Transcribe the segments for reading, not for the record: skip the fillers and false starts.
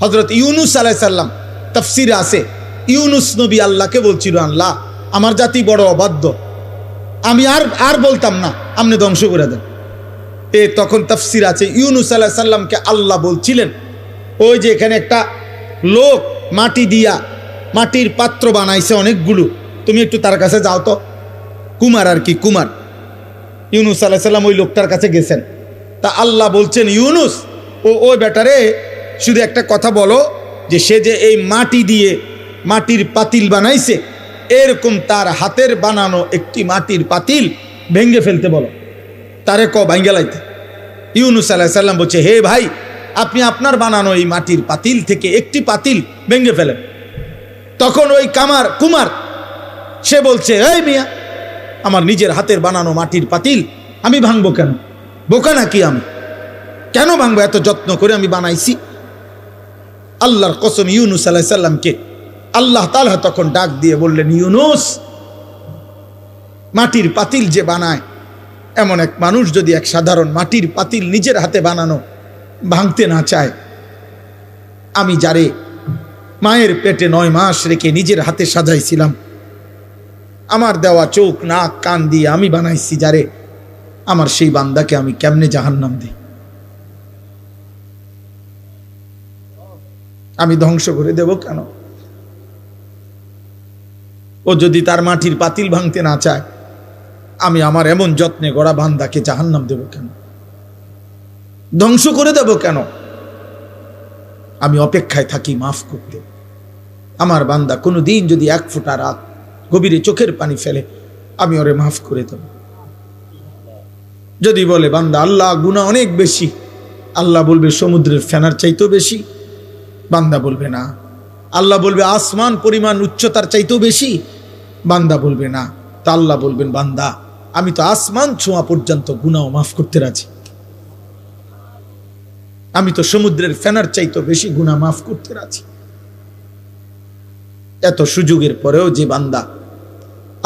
হযরত ইউনুস আলাইহিস সালাম তাফসীরে আছে, ইউনুস নবী আল্লাহকে বলছিল, আল্লাহ আমার জাতি বড় অবাধ্য, আমি আর বলতাম না, আপনি ধ্বংস করে দেন। তখন তাফসীর আছে ইউনুস আলাইহিস সালামকে আল্লাহ বলছিলেন, ওই যে এখানে একটা লোক মাটি দিয়া মাটির পাত্র বানাইছে অনেকগুলো, তুমি একটু তার কাছে যাও তো। কুমার আর কি, কুমার। ইউনুস আলাইহিস সালাম ওই লোকটার কাছে গেছেন। তা আল্লাহ বলছেন, ইউনুস ওই বেটারে শুধু একটা কথা বলো, যে সে যে এই মাটি দিয়ে মাটির পাতিল বানাইছে, এরকম তার হাতের বানানো একটি মাটির পাতিল ভেঙ্গে ফেলতে বলো, তারে ভাঙ্গে লাইতে। ইউনুস আলাইহিস সালাম বলছে, হে ভাই, আপনি আপনার বানানো এই মাটির পাতিল থেকে একটি পাতিল ভেঙ্গে ফেলেন। তখন ওই কুমার সে বলছে, এই মিয়া, আমার নিজের হাতের বানানো মাটির পাতিল আমি ভাঙবো কেন? বোকা নাকি আমি? কেন ভাঙবো? এত যত্ন করে আমি বানাইছি। আল্লাহর কসম, ইউনুস আলাইহিস সালামকে আল্লাহ তাআলা তখন ডাক দিয়ে বললেন, ইউনুস, মাটির পাতিল যে বানায়, এমন এক মানুষ যদি এক সাধারণ মাটির পাতিল নিজের হাতে বানানো ভাঙতে না চায়, আমি যারে মায়ের পেটে 9 মাস রেখে নিজের হাতে সাজাইছিলাম, আমার দেওয়া চোখ নাক কান দিয়ে আমি বানাইছি যারে, আমার সেই বান্দাকে আমি কেমনে জাহান্নাম দিই? আমি ধ্বংস করে দেব কেন? ও যদি তার মাটির পাতিল ভাঙতে না চায়, আমি আমার এমন যত্নে গড়া বান্দাকে জাহান্নাম দেব কেন? ধ্বংস করে দেব কেন? আমি অপেক্ষায় থাকি মাফ করতে। আমার বান্দা কোনো দিন যদি 1 ফোঁটা রাত গভীরে চোখের পানি ফেলে, আমি ওরে মাফ করে দেব। যদি বলে বান্দা আল্লাহ গুনাহ অনেক বেশি, আল্লাহ বলবে সমুদ্রের ফেনার চাইতেও বেশি। বান্দা বলবে না। আল্লাহ বলবে আসমান পরিমাণ উচ্চতার চাইতেও বেশি। বান্দা বলবে না। তা আল্লাহ বলবেন, বান্দা আমি তো আসমান ছোঁয়া পর্যন্ত গুনাহ মাফ করতে রাজি, আমি তো সমুদ্রের ফেনার চাইতেও বেশি গুনাহ মাফ করতে রাজি। এত সুযোগের পরেও যে বান্দা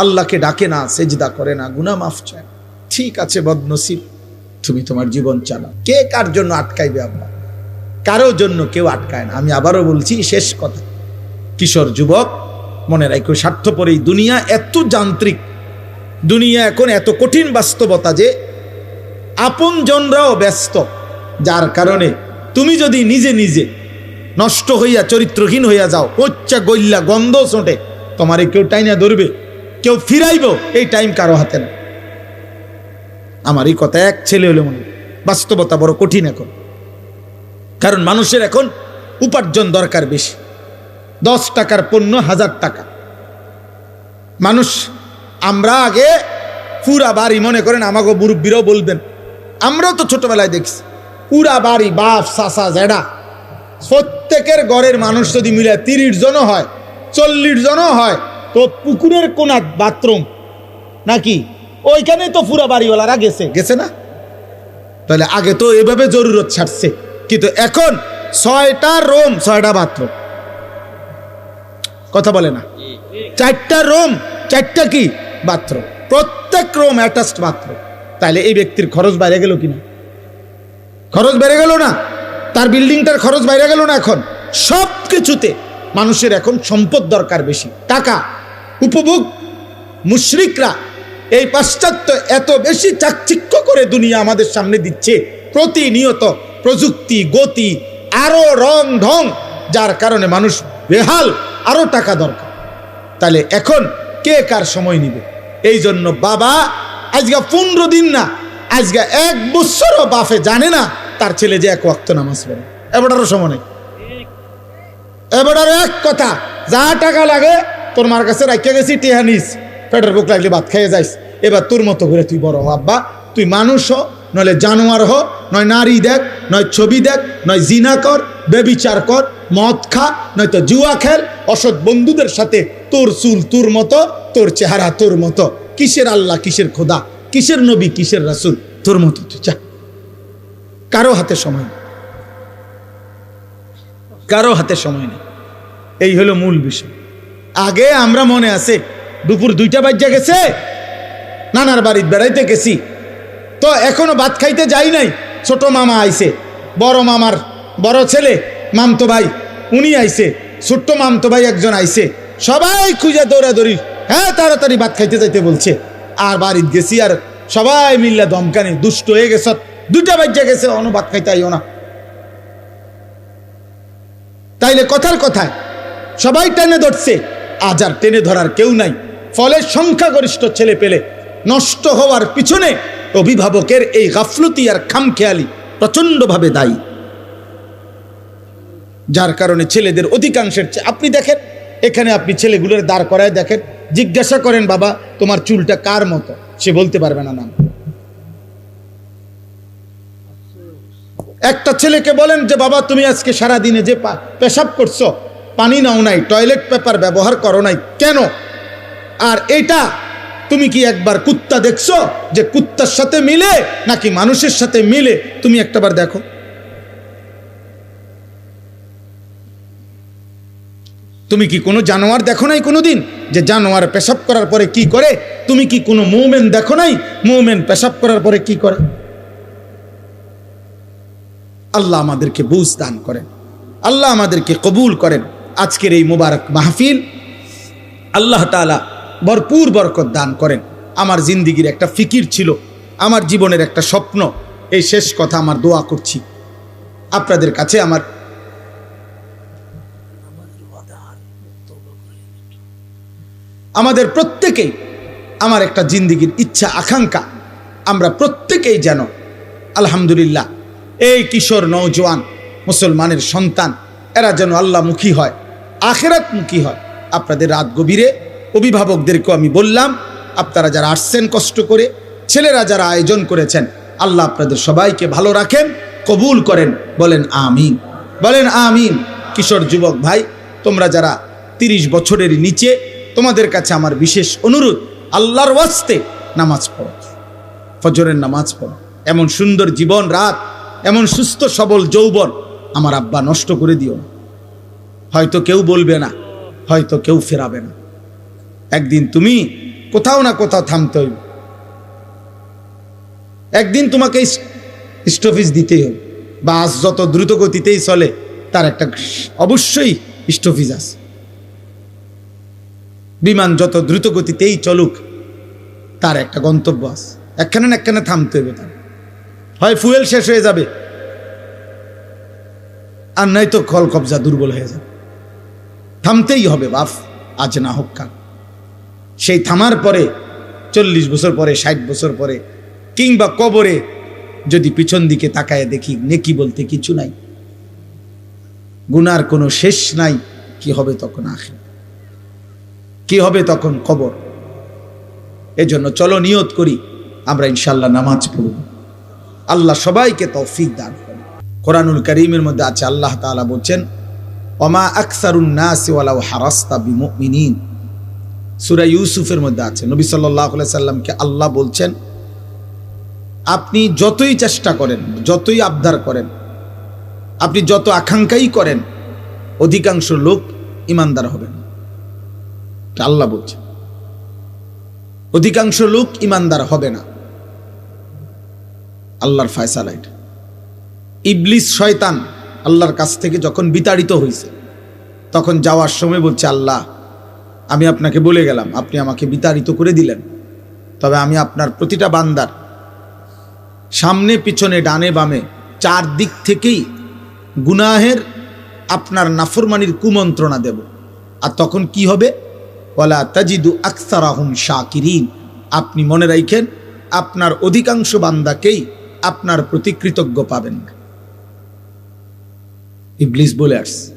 আল্লাহকে ডাকে না, সেজদা করে না, গুনাহ মাফ চায়, ঠিক আছে বদনসিব, তুমি তোমার জীবন চালাও। কে কার জন্য আটকাইবে? আল্লাহ কারো জন্য কেউ আটকায় না। আমি আবারও বলছি, শেষ কথা, কিশোর যুবক মনে রাখো, স্বার্থপর এই দুনিয়া এত যান্ত্রিক, দুনিয়া এখন এত কঠিন বাস্তবতা যে আপন জনরাও ব্যস্ত, যার কারণে তুমি যদি নিজে নিজে নষ্ট হইয়া চরিত্রহীন হইয়া যাও, পচ্চা গইল্লা গন্ধ ছোটে, তোমারে কেউ টাইনা ধরবে, কেউ ফিরাইব, এই টাইম কারো হাতে না। আমার এই কথা এক ছেলে হলে মনে, বাস্তবতা বড় কঠিন এখন। কারণ মানুষের এখন উপার্জন দরকার বেশি। 10 টাকার পণ্য 1000 টাকা। মানুষ, আমরা আগে পুরা বাড়ি, মনে করেন আমাকে মুরব্বীরাও বলবেন, আমরাও তো ছোটবেলায় দেখছি, পুরা বাড়ি বাপ চাচা জেডা প্রত্যেকের ঘরের মানুষ যদি মিলে 30 জনও হয়, 40 জনও হয়, তো পুকুরের কোনা বাথরুম নাকি ওইখানে তো পুরা বাড়িওয়ালারা গেছে না? তাহলে আগে তো এভাবে জরুরত ছাড়ছে, কিন্তু এখন 6টা রুম 6টা বাথরুম। কথা বলে না? 4টা রুম 4টা কি বাথরুম, প্রত্যেক রুম অ্যাটাচড বাথরুম। তাহলে এই ব্যক্তির খরচ বাইরে গেল কিনা? খরচ বেড়ে গেল না? তার বিল্ডিংটার খরচ বাইরে গেল না? এখন সব কিছুতে মানুষের এখন সম্পদ দরকার বেশি, টাকা, উপভোগ। মুশরিকরা এই পাশ্চাত্য এত বেশি চাকচিক্য করে দুনিয়া আমাদের সামনে দিচ্ছে, প্রতিনিয়ত প্রযুক্তি, গতি, আরো রং ঢং, যার কারণে মানুষ বেহাল, আরো টাকা দরকার। তাহলে এখন কে কার সময় নিবে? এই জন্য বাবা আজকে 15 দিন না, আজকে 1 বছরও বাপে জানে না তার ছেলে যে 1 ওয়াক্ত নামাজ পড়ে। এবারও সময় নেই। এবার এক কথা, যা টাকা লাগে তোর মার কাছে রাখিয়া গেছি, টিহা নিস, পেটের বুক লাগলে ভাত খাইয়ে যাইস। এবার তোর মতো করে তুই বড় হ আব্বা, তুই মানুষ হ, নইলে জানোয়ার হ, নয় নারী দেখ, নয় ছবি দেখ, নয় জিনা কর, বেবিচার কর, মদ খা, নয়তো জুয়া খেল, অসৎ বন্ধুদের সাথে, তোর চুল তোর মতো, তোর চেহারা তোর মতো, কিসের আল্লাহ, কিসের খোদা, কিসের নবী, কিসের রাসূল, তোর মতো তুই যা। কারো হাতে সময় নেই, কারো হাতে সময় নেই। এই হলো মূল বিষয়। আগে আমরা মনে আছে দুপুর 2টা বাজে গেছে, নানার বাড়িতে বেড়াইতে গেছি, তো এখনো ভাত খাইতে যাই নাই, ছোট মামা আইছে, বড় মামার বড় ছেলে মামতো ভাই উনি আইছে, ছোট্ট মামতো ভাই একজন আইছে, সবাই খুঁজে দৌড়াদৌড়ি, হ্যাঁ তাড়াতাড়ি ভাত খাইতে যাইতে বলছে। আর বাড়িতে গেছি আর সবাই মিল্লা ধমকানি, দুষ্ট হয়ে গেছ, 2টা বাজে গেছে, অন্য ভাত খাইতে আইও না। তাইলে কথার কথায় সবাই টেনে ধরছে, আজ আর টেনে ধরার কেউ নাই। ফলে সংখ্যাগরিষ্ঠ ছেলে পেলে নষ্ট হওয়ার পিছনে অভিভাবকের এই গাফলতি আর খামখেয়ালি প্রচন্ডভাবে দায়ী, যার কারণে ছেলেদের অধিকাংশের আপনি দেখেন, এখানে আপনি ছেলেগুলোর দাঁড় করায় দেখেন, জিজ্ঞাসা করেন বাবা তোমার চুলটা কার মতো, সে বলতে পারবে না নাম। একটা ছেলেকে বলেন যে বাবা তুমি আজকে সারা দিনে যে পেশাব করছো, পানি নাও নাই, টয়লেট পেপার ব্যবহার করো নাই কেন? আর এটা তুমি কি একবার কুত্তা দেখছো যে কুত্তার সাথে মিলে নাকি মানুষের সাথে মিলে? তুমি একটাবার দেখো। তুমি কি কোনো জানোয়ার দেখো নাই কোনোদিন যে জানোয়ার পেশাব করার পরে কি করে? তুমি কি কোনো মুমিন দেখো নাই মুমিন পেশাব করার পরে কি করে? আল্লাহ আমাদেরকে বুঝ দান করেন, আল্লাহ আমাদেরকে কবুল করেন। আজকের এই মুবারক মাহফিল আল্লাহ তাআলা ভরপুর বরকত দান করেন। আমার জিন্দিগির একটা ফিকির ছিল, আমার জীবনের একটা স্বপ্ন, এই শেষ কথা আমার দোয়া করছি আপনাদের কাছে। আমাদের প্রত্যেকেই, আমার একটা জিন্দিগির ইচ্ছা আকাঙ্ক্ষা, আমরা প্রত্যেকেই যেন আলহামদুলিল্লাহ এই কিশোর নওজোয়ান মুসলমানের সন্তান, এরা যেন আল্লাহমুখী হয়, আখিরাতমুখী হয়। আপনাদের রাত গভীরে অভিভাবকদেরকেও আমি বললাম, আপনারা যারা আসছেন কষ্ট করে, ছেলেরা যারা আয়োজন করেছেন, আল্লাহ আপনাদের সবাইকে ভালো রাখেন, কবুল করেন, বলেন আমিন, বলেন আমিন। কিশোর যুবক ভাই, তোমরা যারা 30 বছরের নিচে, তোমাদের কাছে আমার বিশেষ অনুরোধ, আল্লাহর ওয়াস্তে নামাজ পড়ো, ফজরের নামাজ পড়ো। এমন সুন্দর জীবন রাত, এমন সুস্থ সবল যৌবন আমার আব্বা নষ্ট করে দিও না। হয়তো কেউ বলবে না, হয়তো কেউ ফেরাবে না, একদিন তুমি কোথাও না কোথাও থামতে হইবে, একদিন তোমাকে স্টপেজ দিতেই হবে। বাস যত দ্রুত গতিতেই চলে তার একটা অবশ্যই স্টপেজ আছে, বিমান যত দ্রুত গতিতেই চলুক তার একটা গন্তব্য আছে, একখানে না একখানে থামতে হবে। তার হয় ফুয়েল শেষ হয়ে যাবে, আর নয়তো কল কবজা দুর্বল হয়ে যাবে। থামতেই হবে বাপ, আজ না হোক কাল। সেই থামার পরে 40 বছর পরে, 60 বছর পরে, কিংবা কবরে যদি পিছন দিকে তাকায় দেখি নেকি বলতে কিছু নাই, গুনার কোনো শেষ নাই, কি হবে তখন? আখির কি হবে তখন? কবর। এজন্য চলো নিয়ত করি, আমরা ইনশাল্লাহ নামাজ পড়ব। আল্লাহ সবাইকে তৌফিক দান করেন। কোরআনুল কারীমের মধ্যে আছে, আল্লাহ তাআলা বলছেন, ওমা আকসারুন নাসি ওয়ালাউ হারাসতা বিমুমিনিন। সূরা ইউসুফের মধ্যে আছে, নবী সাল্লাল্লাহু আলাইহি সাল্লামকে আল্লাহ বলছেন, আপনি যতই চেষ্টা করেন, যতই আবদার করেন, আপনি যত আকাঙ্ক্ষাই করেন, অধিকাংশ লোক ইমানদার হবে না। আল্লাহ বলছেন অধিকাংশ লোক ইমানদার হবে না। আল্লাহর ফয়সালা এটা। ইবলিস শয়তান আল্লাহর কাছ থেকে যখন বিতাড়িত হয়েছে, তখন যাওয়ার সময় বলছে, আল্লাহ আমি আপনাকে বলে গেলাম, আপনি আমাকে বিতাড়িত করে দিলেন, তবে আমি আপনার প্রতিটা বান্দার সামনে পিছনে ডানে বামে 4 দিক থেকেই গুনাহের আপনার নাফরমানির কুমন্ত্রণা দেব। আর তখন কি হবে? ওয়ালা তাজিদু আকসারাহুম শাকিরিন। আপনি মনে রাখেন, আপনার অধিকাংশ বান্দাকেই আপনার প্রতি কৃতজ্ঞ পাবেন না। ইবলিস বলে আসছে।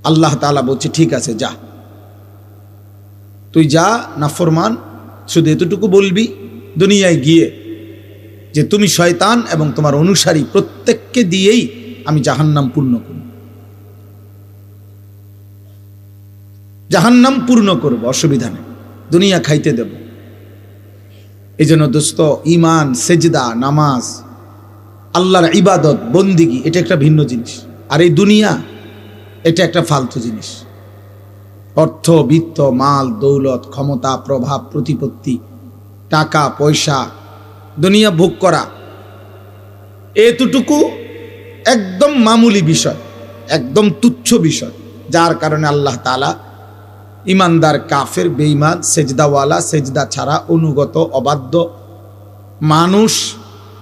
আল্লাহ তাআলা বলছে, ঠিক আছে যা, তুই যা নাফরমান, শুধু এতটুকু বলবি দুনিয়ায় গিয়ে যে তুমি শয়তান এবং তোমার অনুসারী প্রত্যেককে দিয়েই আমি জাহান্নাম পূর্ণ করব, জাহান্নাম পূর্ণ করব, অসুবিধা নেই, দুনিয়া খাইতে দেব। এই জন্য দোস্ত, ইমান, সেজদা, নামাজ, আল্লাহর ইবাদত, বন্দিগি, এটা একটা ভিন্ন জিনিস। আর এই দুনিয়া এটা একটা ফালতু জিনিস। অর্থ, বিত্ত, মাল, দৌলত, ক্ষমতা, প্রভাব, প্রতিপত্তি, টাকা পয়সা, দুনিয়া ভোগ করা, এতটুকু একদম মামুলি বিষয়, একদম তুচ্ছ বিষয়, যার কারণে আল্লাহ তাআলা ইমানদার, কাফের, বেঈমান, সেজদাওয়ালা, সেজদা ছাড়া, অনুগত, অবাধ্য মানুষ,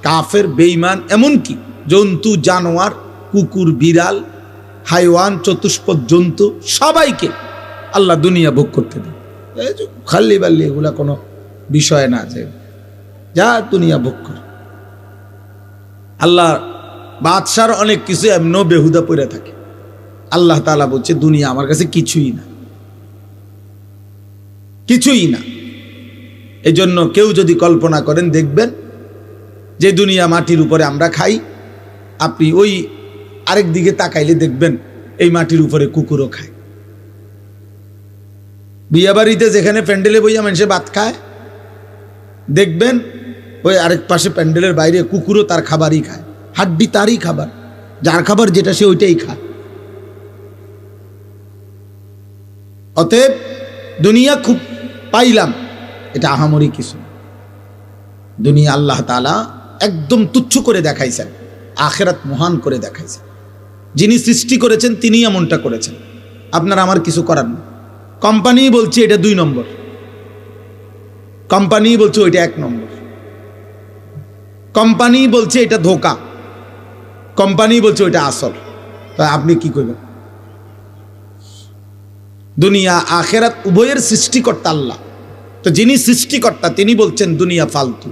কাফের, বেঈমান, এমনকি জন্তু, জানোয়ার, কুকুর, বিড়াল, হাইওয়ান, চতুষ্পদ জন্তু, সবাইকে আল্লাহ দুনিয়া ভোগ করতে দেয়। খাল্লি বাল্লি এগুলা কোনো বিষয় না যে যা দুনিয়া ভোগ করে। আল্লাহ বাদশার অনেক কিছু এমনও বেহুদা পড়ে থাকে। আল্লাহ তাআলা বলছে দুনিয়া আমার কাছে কিছুই না, কিছুই না। এই জন্য কেউ যদি কল্পনা করেন, দেখবেন যে দুনিয়া মাটির উপরে আমরা খাই, আপনি ওই আরেক দিকে তাকাইলে দেখবেন এই মাটির উপরে কুকুরও খায়। বিয়া বাড়িতে যেখানে প্যান্ডেলে বইয়া মানুষে ভাত খায়, দেখবেন ওই আরেক পাশে প্যান্ডেলের বাইরে কুকুরও তার খাবারই খায়। হাড্ডি তারই খাবার, যার খাবার যেটা সে ওইটাই খায়। অতএব দুনিয়া খুব পাইলাম, এটা আহামরি কিছু। দুনিয়া আল্লাহ তাআলা একদম তুচ্ছ করে দেখাইছেন, আখিরাত মহান করে দেখাইছেন। যিনি সৃষ্টি করেছেন তিনি এমনটা করেছেন, আপনার আমার কিছু করার নেই। কোম্পানি বলছে এটা 2 নম্বর, কোম্পানি বলছে ওইটা 1 নম্বর, কোম্পানি বলছে এটা ধোঁকা, কোম্পানি বলছে ওইটা আসল। তো আপনি কি করবেন? দুনিয়া আখিরাত উভয়ের সৃষ্টিকর্তা আল্লাহ। তো যিনি সৃষ্টিকর্তা তিনি বলছেন দুনিয়া ফালতু।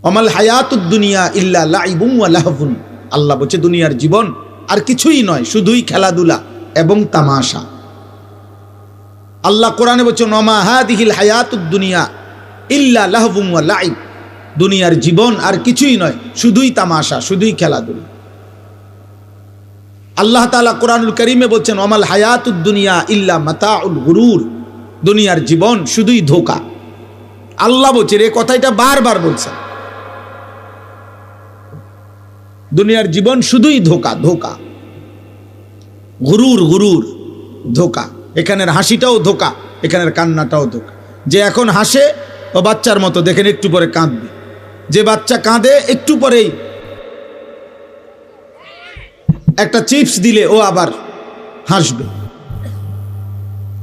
অমাল হায়াতুদ দুনিয়া ইল্লা লাইবুন ওয়া লাহবুন, আল্লাহ বলছে দুনিয়ার জীবন আর কিছুই নয়, শুধুই খেলাধুলা এবং তামাশা। আল্লাহ কোরআনে বলছেন ওমা হাদিহিল হায়াতুদ দুনিয়া ইল্লা লাহবুন ওয়া লাইব, দুনিয়ার জীবন আর কিছুই নয়, শুধুই তামাশা, শুধুই খেলাধুলা। আল্লাহ তাআলা কোরআনুল কারীমে বলছেন ওমাল হায়াতুদ দুনিয়া ইল্লা মাতাউল গুরুর, দুনিয়ার জীবন শুধুই ধোঁকা। আল্লাহ বলছেন, এই কথাটা বারবার বলছেন, দুনিয়ার জীবন শুধুই ধোঁকা, ধোঁকা, গুরুর, গুরুর, ধোঁকা। এখানের হাসিটাও ধোঁকা, এখানের কান্নাটাও ধোঁকা। যে এখন হাসে ও বাচ্চার মতো, দেখেন একটু পরে কাঁদবে। যে বাচ্চা কাঁদে একটু পরেই একটা চিপস দিলে ও আবার হাসবে।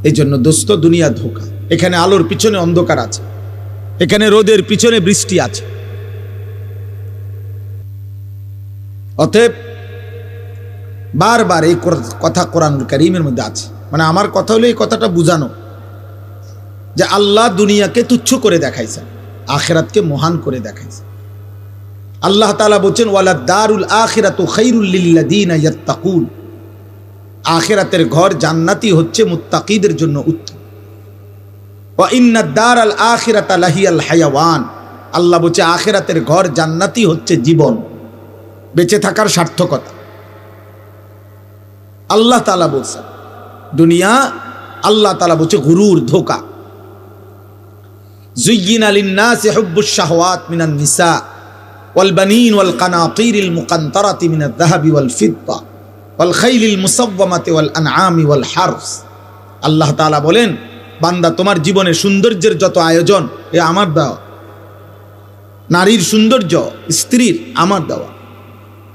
এই জন্য দোস্ত, দুনিয়া ধোঁকা। এখানে আলোর পিছনে অন্ধকার আছে, এখানে রোদের পিছনে বৃষ্টি আছে। অতএব বারবার এই কথা কোরআনুল কারীমের মধ্যে আছে। মানে আমার কথা হলো এই কথাটা বুঝানো যে আল্লাহ দুনিয়াকে তুচ্ছ করে দেখাইছেন, আখিরাতকে মহান করে দেখাইছেন। আল্লাহ তাআলা বলছেন ওয়ালা দারুল আখিরাতু খায়রুল লিল্লাযিনা ইয়াত্তাকুন, আখিরাতের ঘর জান্নাতি হচ্ছে মুত্তাকিদের জন্য উত্তম। ওয়া ইন্নাদ দারাল আখিরাতা লাহিয়াল হায়াওয়ান, আল্লাহ বলছে আখিরাতের ঘর জান্নাতি হচ্ছে জীবন, বেঁচে থাকার সার্থকতা। আল্লাহ তাআলা বলছেন দুনিয়া, আল্লাহ তাআলা বলছে গুরুর, ধোঁকা। যুয়্যিনা লিন-নাসি হুব্বুশ শাহওয়াত মিনান নিসা ওয়াল বানিন ওয়াল কানাতিরিল মুকান্তারাতি মিনাদ যাহাবি ওয়াল ফিদ্দা ওয়াল খাইলিল মুসাওওয়ামাতি ওয়াল আনআমি ওয়াল হারস। আল্লাহ তাআলা বলেন, বান্দা তোমার জীবনে সৌন্দর্যের যত আয়োজন এ আমার দেওয়া, নারীর সৌন্দর্য, স্ত্রীর আমার দেওয়া,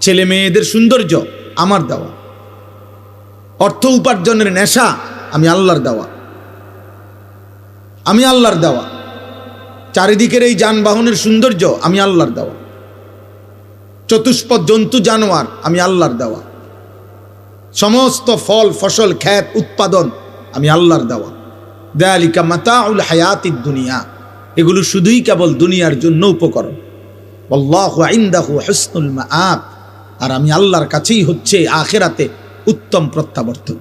ছেলে মেয়েদের সৌন্দর্য আমার দেওয়া, অর্থ উপার্জনের নেশা আমি আল্লাহর দেওয়া, আমি আল্লাহর দেওয়া, চারিদিকের এই যানবাহনের সৌন্দর্য আমি আল্লাহর দেওয়া, চতুষ্পদ জন্তু জানোয়ার আমি আল্লাহর দেওয়া, সমস্ত ফল ফসল ক্ষেত উৎপাদন আমি আল্লাহর দেওয়া। যালিকা মাতাউল হায়াতিদ দুনিয়া, এগুলো শুধুই কেবল দুনিয়ার জন্য উপকরণ। আল্লাহু ইনদাহু হুসনুল মাআব, আর আমি আল্লাহর কাছেই হচ্ছে আখিরাতে উত্তম প্রত্যাবর্তন।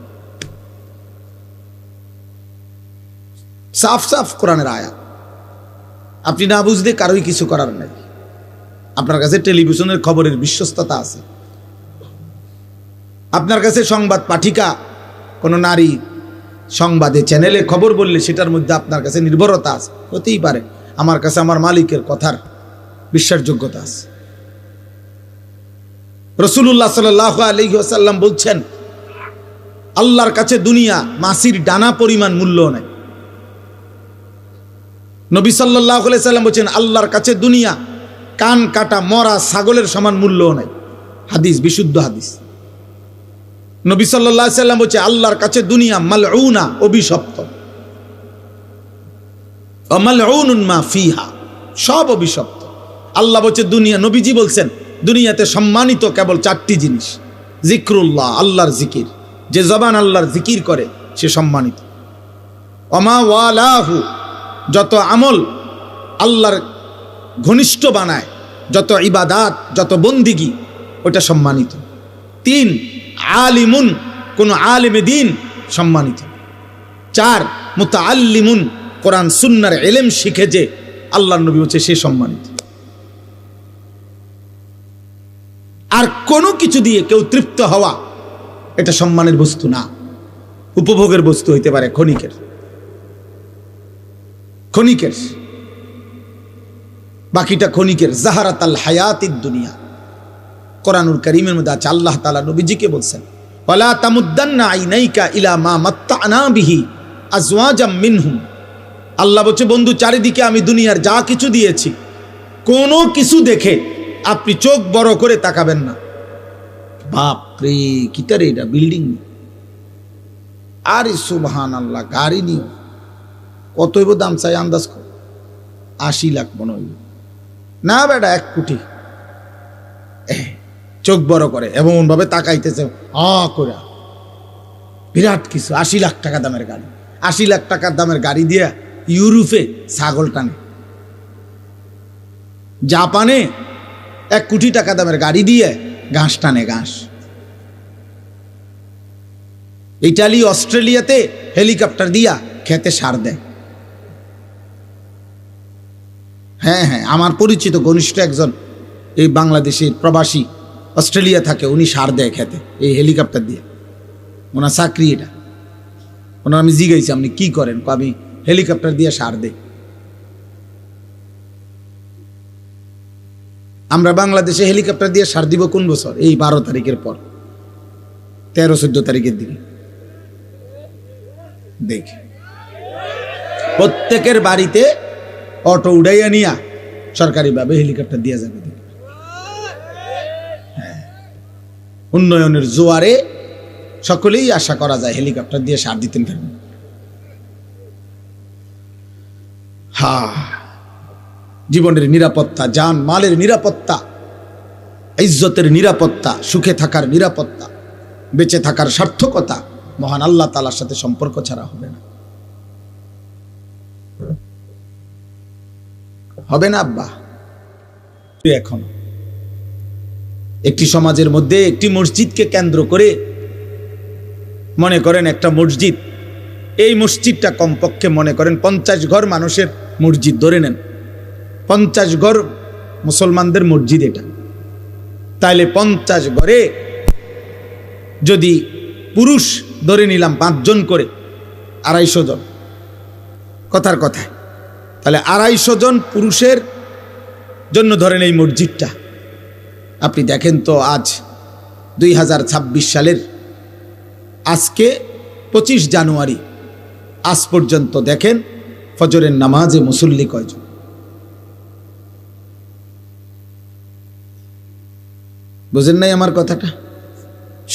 সাফ সাফ কোরআনের আয়াত, আপনি না বুঝলে কারোই কিছু করার নাই। আপনার কাছে টেলিভিশনের খবরের বিশ্বস্ততা আছে, আপনার কাছে সংবাদ পাঠিকা কোনো নারী সংবাদে চ্যানেলে খবর বললে সেটার মধ্যে আপনার কাছে নির্ভরতা আছে, হতেই পারে আমার কাছে আমার মালিকের কথার বিশ্বাসযোগ্যতা আছে। রাসূলুল্লাহ সাল্লাল্লাহু আলাইহি ওয়াসাল্লাম বলছেন, আল্লাহর কাছে দুনিয়া মাছির ডানা পরিমাণ মূল্য নাই। নবী সাল্লাল্লাহু আলাইহি ওয়াসাল্লাম বলছেন, আল্লাহর কাছে দুনিয়া কান কাটা মরা ছাগলের সমান মূল্যও নাই। হাদিস, বিশুদ্ধ হাদিস। নবী সাল্লাল্লাহু আলাইহি সাল্লাম বলছে আল্লাহর কাছে দুনিয়া মালউনা, অভিশপ্ত। মালউনুন মা ফিহা, সব অভিশপ্ত। আল্লাহ বলছে দুনিয়া, নবীজি বলছেন দুনিয়াতে সম্মানিত কেবল 4টি জিনিস। জিক্রুল্লাহ, আল্লাহর জিকির, যে জবান আল্লাহর জিকির করে সে সম্মানিত। ওমা ওয়ালাহু, যত আমল আল্লাহর ঘনিষ্ঠ বানায়, যত ইবাদাত, যত বন্দিগি, ওটা সম্মানিত। 3, আলিমুন, কোন আলিমে দ্বীন, সম্মানিত। 4, মুতাআল্লিমুন, কোরআন সুন্নাহর ইলম শিখে যে আল্লাহর নবী বলছে সে সম্মানিত। আর কোনো কিছু দিয়ে কেউ তৃপ্ত হওয়া এটা সম্মানের বস্তু না, উপভোগের বস্তু হইতে পারে, ক্ষণিকের। বাকিটা ক্ষণিকের। জাহারাতাল হায়াতিদ দুনিয়া, কোরআনুল কারীমের মধ্যে আছে। আল্লাহ তাআলা নবীজিকে বলছেন ওয়ালা তামুদ্দান্না আইনাইকা ইলা মা মাত্তা'না বিহি আজওয়াজাম মিনহুম। আল্লাহ বলছে বন্ধু, চারিদিকে আমি দুনিয়ার যা কিছু দিয়েছি, কোনো কিছু দেখে আপনি চোখ বড় করে তাকাবেন না। বাপ রে, কিতারে এটা বিল্ডিং, আরে সুবহানাল্লাহ, গাড়ি নিও, কত হইব দাম চাই আন্দাজ কর? 80 লাখ মনে হইব না বেটা, 1 কোটি। চোখ বড় করে এমন ভাবে তাকাইতেছে করে, বিরাট কিছু। 80 লাখ টাকা দামের গাড়ি, 80 লাখ টাকার দামের গাড়ি দিয়ে ইউরোপে ছাগল টানে, জাপানে 1 কোটি টাকা দামের গাড়ি দিয়ে ঘাস টানে, ঘাস। ইটালি, অস্ট্রেলিয়াতে হেলিকপ্টার দিয়া খেতে সার দেয়। হ্যাঁ, আমার পরিচিত ঘনিষ্ঠ একজন এই বাংলাদেশের প্রবাসী, অস্ট্রেলিয়া থাকে, উনি সার দেয় খেতে এই হেলিকপ্টার দিয়ে। ওনার চাকরি এটা। ওনার আমি জিজ্ঞাসি আপনি কি করেন? আমি হেলিকপ্টার দিয়ে সার দেই। আমরা বাংলাদেশে হেলিকপ্টার দিয়ে সার দিব কোন বছর? এই 12 তারিখের পর, 13-14 তারিখের দিকে দেখি প্রত্যেকের বাড়িতে অটো উড়াইয়া নিয়া সরকারিভাবে হেলিকপ্টার দিয়ে যাবে। উন্নয়নের জোয়ারে সকলেই আশা করা যায় হেলিকপ্টার দিয়ে সার দিতেন থাকবেন। জীবনের নিরাপত্তা, জান মালের নিরাপত্তা, ইজ্জতের নিরাপত্তা, সুখে থাকার নিরাপত্তা, বেঁচে থাকার সার্থকতা মহান আল্লাহ তাআলার সাথে সম্পর্ক ছাড়া হবে না। হবে না আব্বা? এখন একটি সমাজের মধ্যে একটি মসজিদকে কেন্দ্র করে মনে করেন একটা মসজিদ, এই মসজিদটা কমপক্ষে মনে করেন 50 ঘর মানুষের মসজিদ ধরে নেন, 50 ঘর মুসলমানদের মসজিদ এটা। তাইলে 50 ঘরে যদি পুরুষ ধরে নিলাম 5 জন করে, 250 জন, কথার কথায়, তাহলে 250 জন পুরুষের জন্য ধরেন এই মসজিদটা। আপনি দেখেন তো আজ 2026 সালের আজকে 25 জানুয়ারি, আজ পর্যন্ত দেখেন ফজরের নামাজে মুসল্লি কয়জন? বুঝেন নাই আমার কথাটা?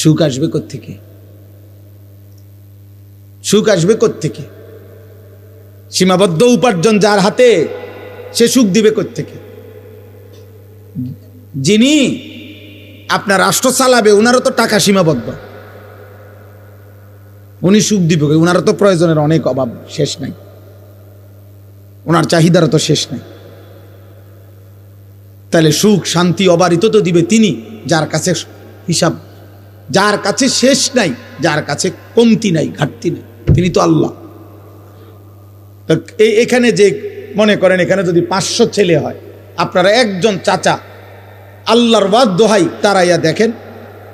সুখ আসবে কোত্থেকে? সুখ আসবে কোত্থেকে? সীমাবদ্ধ উপার্জন যার হাতে, সে সুখ দিবে কোত্থেকে? যিনি আপনার রাষ্ট্র চালাবে উনারও তো টাকা সীমাবদ্ধ, উনি সুখ দিবে? উনারও তো প্রয়োজনের অনেক অভাব, শেষ নাই, ওনার চাহিদারও তো শেষ নাই। তাহলে সুখ শান্তি অবারিত তো দিবে তিনি, যার কাছে হিসাব, যার কাছে শেষ নাই, যার কাছে কমতি নাই, ঘাটতি নাই, তিনি তো আল্লাহ। এখানে যে মনে করেন এখানে যদি 500 ছেলে হয়, আপনারা একজন চাচা আল্লাহর ওয়াদ দোহাই তারাইয়া দেখেন,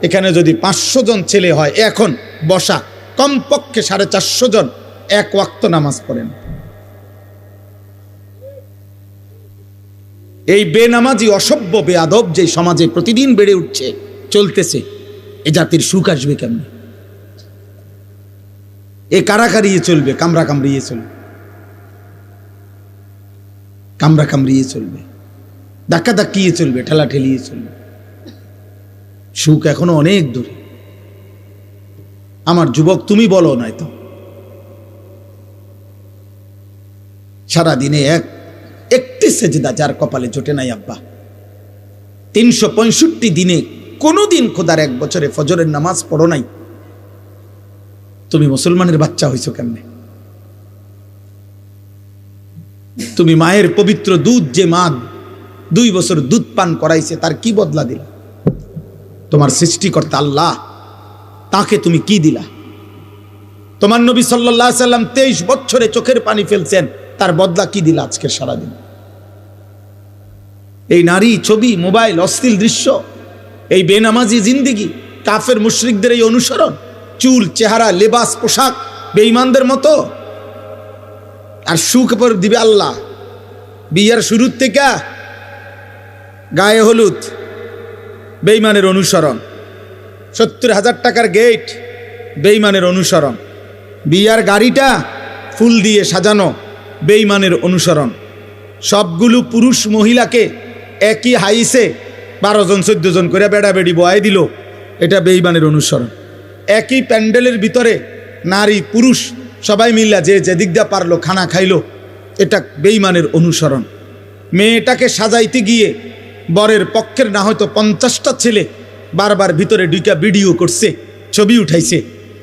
এখানে যদি 500 জন ছেলে হয়, এখন বসা কমপক্ষে 450 জন 1 ওয়াক্ত নামাজ পড়েন। এই বেনামাজি অসভ্য বেয়াদব যে সমাজে প্রতিদিন বেড়ে উঠছে, চলতেছে, এ জাতির সুখ আসবে কেমনে? এ কারাকারিয়ে চলবে, কামড়া কামড়িয়ে চলবে, কামড়া কামড়িয়ে চলবে। ধাক্কা ধাক্কিয়ে চলবে, ঠেলা ঠেলিয়ে চলবে। সুখ এখনো অনেক দূরে। আমার যুবক, তুমি বলো নাই তো, সারাদিনে একটি সেজদা যার কপালে জোটে নাই আব্বা, 365 দিনে কোনোদিন খোদার 1 বছরে ফজরের নামাজ পড়ো নাই, তুমি মুসলমানের বাচ্চা হইছো কেমনে? তুমি মায়ের পবিত্র দুধ, যে মা 2 বছর দুধ পান করাইছে, তার কি বদলা দিলা? তোমার সৃষ্টিকর্তা আল্লাহ, তাকে তুমি কি দিলা? তোমার নবী সাল্লাল্লাহু আলাইহি সাল্লাম 23 বছরে চোখের পানি ফেলছেন, তার বদলা কি দিলা আজকের সারাদিন? এই নারী, ছবি, মোবাইল, অশ্লীল দৃশ্য, এই বেনামাজি জিন্দিগি, কাফের মুশরিকদের এই অনুসরণ, চুল, চেহারা, লেবাস, পোশাক বেঈমানদের মতো। আর সুখ পর দিবে আল্লাহ। বিয়ের শুরুর থেকে গায়ে হলুদ, বেঈমানের অনুসরণ। 70,000 টাকার গেট, বেঈমানের অনুসরণ। বিয়ার গাড়িটা ফুল দিয়ে সাজানো, বেঈমানের অনুসরণ। সবগুলো পুরুষ মহিলাকে একই হাইসে 12 জন 14 জন করে বেড়া বেড়ি বয়াই দিল, এটা বেঈমানের অনুসরণ। একই প্যান্ডেলের ভিতরে নারী পুরুষ সবাই মিল্লা যে যেদিক দিয়ে পারলো খানা খাইলো, এটা বেঈমানের অনুসরণ। মেয়েটাকে সাজাইতে গিয়ে বরের পক্ষের না হয়তো 50টা ছেলে বারবার ভিতরে ঢুকা ভিডিও করছে, ছবি উঠাইছে,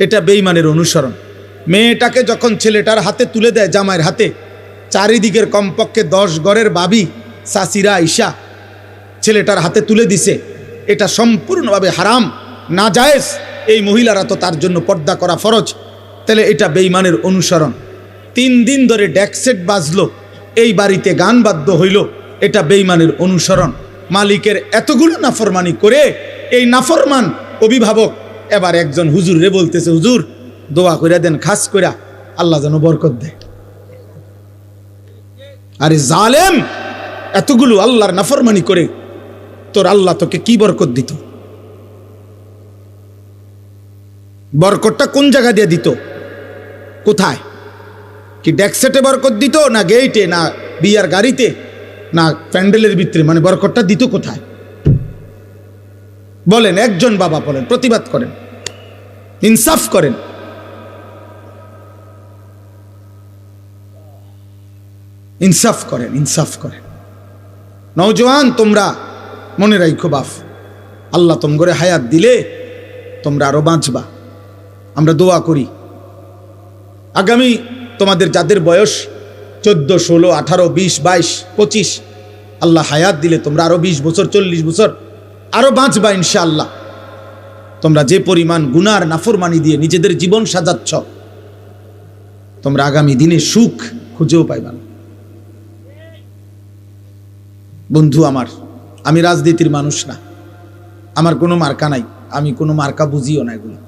এটা বেঈমানের অনুসরণ। মেয়েটাকে যখন ছেলেটার হাতে তুলে দেয়, জামাইয়ের হাতে, চারিদিকের কমপক্ষে 10 ঘরের বাবি চাচিরা আইসা ছেলেটার হাতে তুলে দিছে, এটা সম্পূর্ণভাবে হারাম, নাজায়েজ। এই মহিলারা তো তার জন্য পর্দা করা ফরজ, তাহলে এটা বেঈমানের অনুসরণ। 3 দিন ধরে ডেকসেট বাজলো, এই বাড়িতে গান বাদ্য হইল, এটা বেঈমানের অনুসরণ। মালিকের এতগুলো নাফরমানি করে এই নাফরমান অভিভাবক এবার একজন হুজুর রে বলতেছে, হুজুর দোয়া কইরা দেন, খাস কইরা আল্লাহ যেন বরকত দেয়। আরে জালেম, এতগুলো আল্লাহর নাফরমানি করে তোর আল্লাহ তোকে কি বরকত দিত? বরকতটা কোন জায়গা দিয়ে দিত? কোথায়? কি ডেকসেটে বরকত দিত, না গেইটে, না বিয়ার গাড়িতে, না প্যান্ডেলের ভিতরে? মানে বরকতটা দিত কোথায় বলেন? একজন বাবা বলেন, প্রতিবাদ করেন, ইনসাফ করেন। ইনসাফ করেন, ইনসাফ করেন। নওজোয়ান, তোমরা মনে রাখো বাপ, আল্লাহ তোমরে হায়াত দিলে তোমরা আরো বাঁচবা। আমরা দোয়া করি আগামী তোমাদের যাদের বয়স 14, 16, 18, 20, 22, 25, আল্লাহ হায়াত দিলে তোমরা আরো 20 বছর, 40 বছর আরো বাঁচবা ইনশাআল্লাহ। তোমরা যে পরিমাণ গুনার নাফরমানি দিয়ে নিজেদের জীবন সাজাচ্ছ, তোমরা আগামী দিনে সুখ খুঁজেও পাইবা না। বন্ধু আমার, আমি রাজনীতির মানুষ না, আমার কোনো মার্কা নাই, আমি কোনো মার্কা বুঝিও না। এগুলো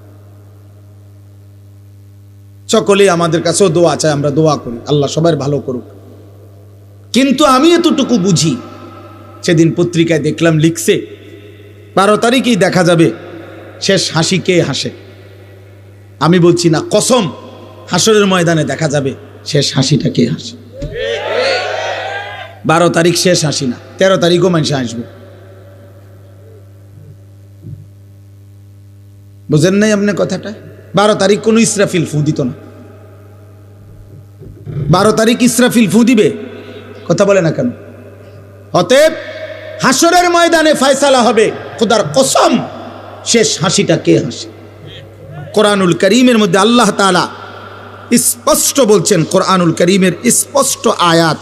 সকলেই আমাদের কাছেও দোয়া চায়, আমরা দোয়া করি, আল্লাহ সবার ভালো করুক। কিন্তু আমি এতটুকু বুঝি, সেদিন পত্রিকায় দেখলাম লিখছে 12 তারিখেই দেখা যাবে শেষ হাসি কে হাসে। আমি বলছি না, কসম, হাসরের ময়দানে দেখা যাবে শেষ হাসিটা কে হাসে। 12 তারিখ শেষ হাসি না, 13 তারিখও মানুষ আসবে। বুঝেন নাই আপনি কথাটা? 12 তারিখ কোনো ইসরাফিল ফু দিত না। 12 তারিখ ইসরাফিল ফু দিবে? কথা বলে না কেন? অতএব হাসরের ময়দানে ফয়সালা হবে, খোদার কসম শেষ হাসিটা কে হাসে। কোরআনুল কারীমের মধ্যে আল্লাহ তাআলা স্পষ্ট বলছেন, কোরআনুল কারীমের স্পষ্ট আয়াত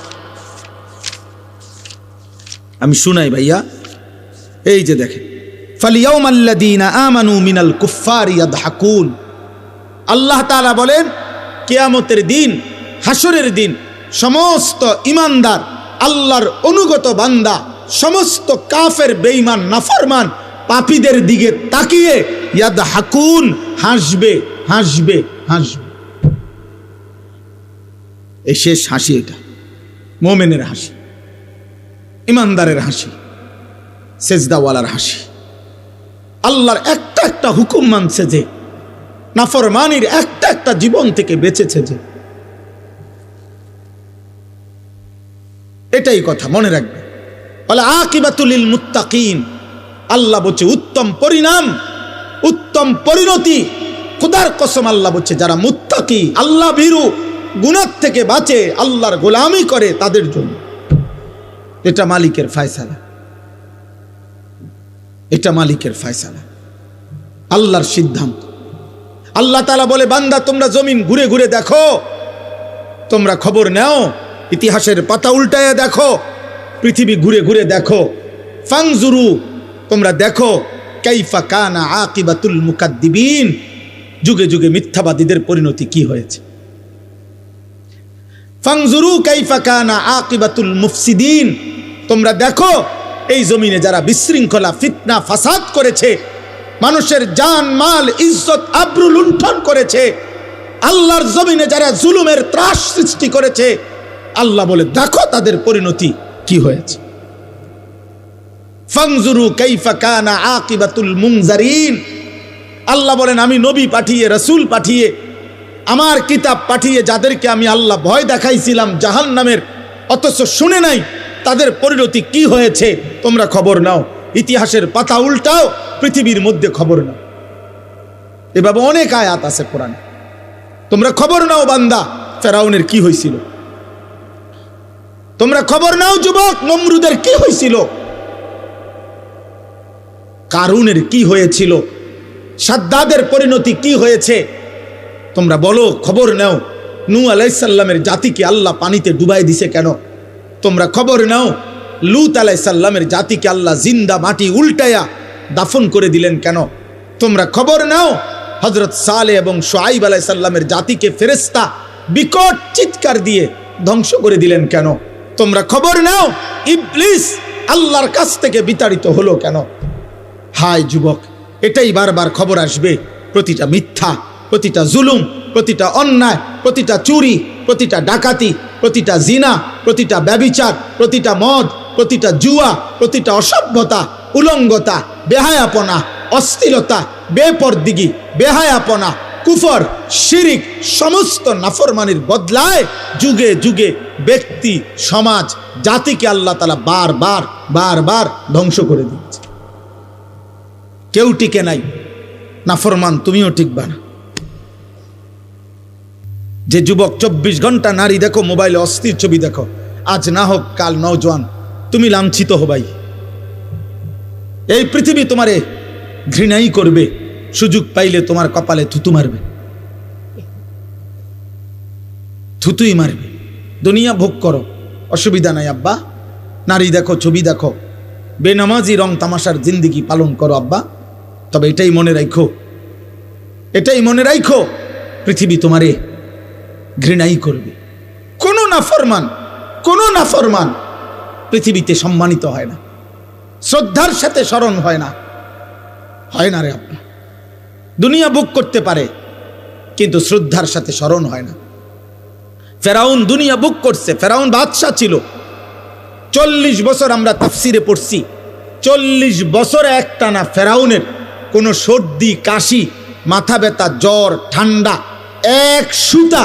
আমি শুনাই ভাইয়া। এই যে দেখেন, ফালিয়াউমাল্লাযীনা আমানু মিনাল কুফফারি ইয়াদহাকুন। আল্লাহ তাআলা বলেন, কিয়ামতের দিন, হাসরের দিন, সমস্ত ঈমানদার আল্লাহর অনুগত বান্দা, সমস্ত কাফের, বেঈমান, নাফরমান, পাপীদের দিকে তাকিয়ে ইয়াদহাকুন, হাসবে, হাসবে, হাসবে। এই শেষ হাসি, এটা মুমিনের হাসি, ঈমানদারের হাসি, সেজদাওয়ালার হাসি। আল্লাহর একটা একটা হুকুম মানছে যে, নাফরমানির একটা একটা জীবন থেকে বেঁচেছে যে, এটাই কথা মনে রাখবে। ওয়াল আকিবাতুল লিল মুত্তাকিন, আল্লাহ বলছে উত্তম পরিণাম, উত্তম পরিণতি, খোদার কসম আল্লাহ বলছে যারা মুত্তাকি, আল্লাহ ভীরু, গুনাহ থেকে বাঁচে, আল্লাহর গোলামি করে তাদের জন্য। এটা মালিকের ফয়সালা, এটা মালিকের ফয়সালা, আল্লাহর সিদ্ধান্ত। আল্লাহ তাআলা বলে বান্দা তোমরা জমিন ঘুরে ঘুরে দেখো, তোমরা খবর নাও, ইতিহাসের পাতা উল্টায়া দেখো, পৃথিবী ঘুরে ঘুরে দেখো, ফাংজুরু তোমরা দেখো, কাইফা কানা আকিবাতুল মুকাদ্দিবিন, যুগে যুগে মিথ্যাবাদীদের পরিণতি কি হয়েছে। ফাংজুরু কাইফা কানা আকিবাতুল মুফসিদিন, তোমরা দেখো এই জমিনে যারা বিশৃঙ্খলা, ফিতনা, ফাসাদ করেছে, মানুষের জান মাল ইজ্জত আবরু লুণ্ঠন করেছে, আল্লাহর জমিনে যারা জুলুমের ত্রাস সৃষ্টি করেছে, আল্লাহ বলে দেখো তাদের পরিণতি কি হয়েছে। ফাংজুরু কাইফা কানা আকিবাতুল মুনজারিন, আল্লাহ বলেন আমি নবী পাঠিয়ে, রাসূল পাঠিয়ে, আমার কিতাব পাঠিয়ে যাদেরকে আমি আল্লাহ ভয় দেখাইছিলাম জাহান্নামের, অথচ শুনে নাই তাদের পরিণতি কি হয়েছে, তোমরা খবর নাও। ইতিহাসের পাতা উল্টাও, পৃথিবীর মধ্যে খবর নাও। এভাবে অনেক আয়াত আছে কোরআনে, তোমরা খবর নাও বান্দা ফেরাউনের কি হয়েছিল, তোমরা খবর নাও যুবক নমরুদের কি হয়েছিল, কারুনের কি হয়েছিল, সাদ্দাদের পরিণতি কি হয়েছে, তোমরা বলো খবর নাও। নূহ আলাইহিস সালামের জাতিকে আল্লাহ পানিতে ডুবাই দিছে কেন, তোমরা খবর নাও। লূত আলাইহিস সালামের জাতিকে আল্লাহ জিন্দা মাটি উল্টায়া দাফন করে দিলেন কেন, তোমরা খবর নাও। হযরত সালেহ এবং শুআইব আলাইহিস সালামের জাতিকে ফেরেশতা বিকট চিৎকার দিয়ে ধ্বংস করে দিলেন কেন, তোমরা খবর নাও। ইবলিস আল্লাহর কাছ থেকে বিতাড়িত হলো কেন। হায় যুবক, এটাই বারবার খবর আসবে, প্রতিটা মিথ্যা, প্রতিটা জুলুম, প্রতিটা অন্যায়, প্রতিটা চুরি, প্রতিটা ডাকাতি, প্রতিটা জিনা, প্রতিটা ব্যভিচার, প্রতিটা মদ, প্রতিটা জুয়া, প্রতিটা অসভ্যতা, উলঙ্গতা, বেহায়াপনা, অশ্লীলতা, বেপরদিগি, বেহায়াপনা, কুফর, শিরিক, সমস্ত নাফরমানির বদলায় যুগে যুগে ব্যক্তি, সমাজ, জাতিকে আল্লাহ তাআলা বারবার বারবার ধ্বংস করে দিচ্ছে। কেউ টিকে নাই, নাফরমান তুমিও টিকবা না। যে যুবক 24 ঘন্টা নারী দেখো, মোবাইলে অস্থির ছবি দেখো, আজ না হোক কাল নওজোয়ান তুমি লাঞ্ছিত হবাই। এই পৃথিবী তোমারে ঘৃণাই করবে, সুযোগ পাইলে তোমার কপালে থুতু মারবে, থুতুই মারবে। দুনিয়া ভোগ করো, অসুবিধা নাই আব্বা, নারী দেখো, ছবি দেখো, বেনামাজি রং তামাশার জিন্দিগি পালন করো আব্বা, তবে এটাই মনে রাখো, এটাই মনে রাখো, পৃথিবী তোমারে ঘৃণাই করবে। কোন নাফরমান পৃথিবীতে সম্মানিত হয় না, শ্রদ্ধার সাথে স্মরণ হয় না, হয় না রে আব্বা। দুনিয়া ভোগ করতে পারে কিন্তু শ্রদ্ধার সাথে স্মরণ হয় না। ফেরাউন দুনিয়া ভোগ করছে, ফেরাউন বাদশা ছিল। 40 বছর আমরা তাফসিরে পড়ছি, 40 বছরে একটানা ফেরাউনের কোনো সর্দি, কাশি, মাথা ব্যথা, জ্বর, ঠান্ডা, এক সুতা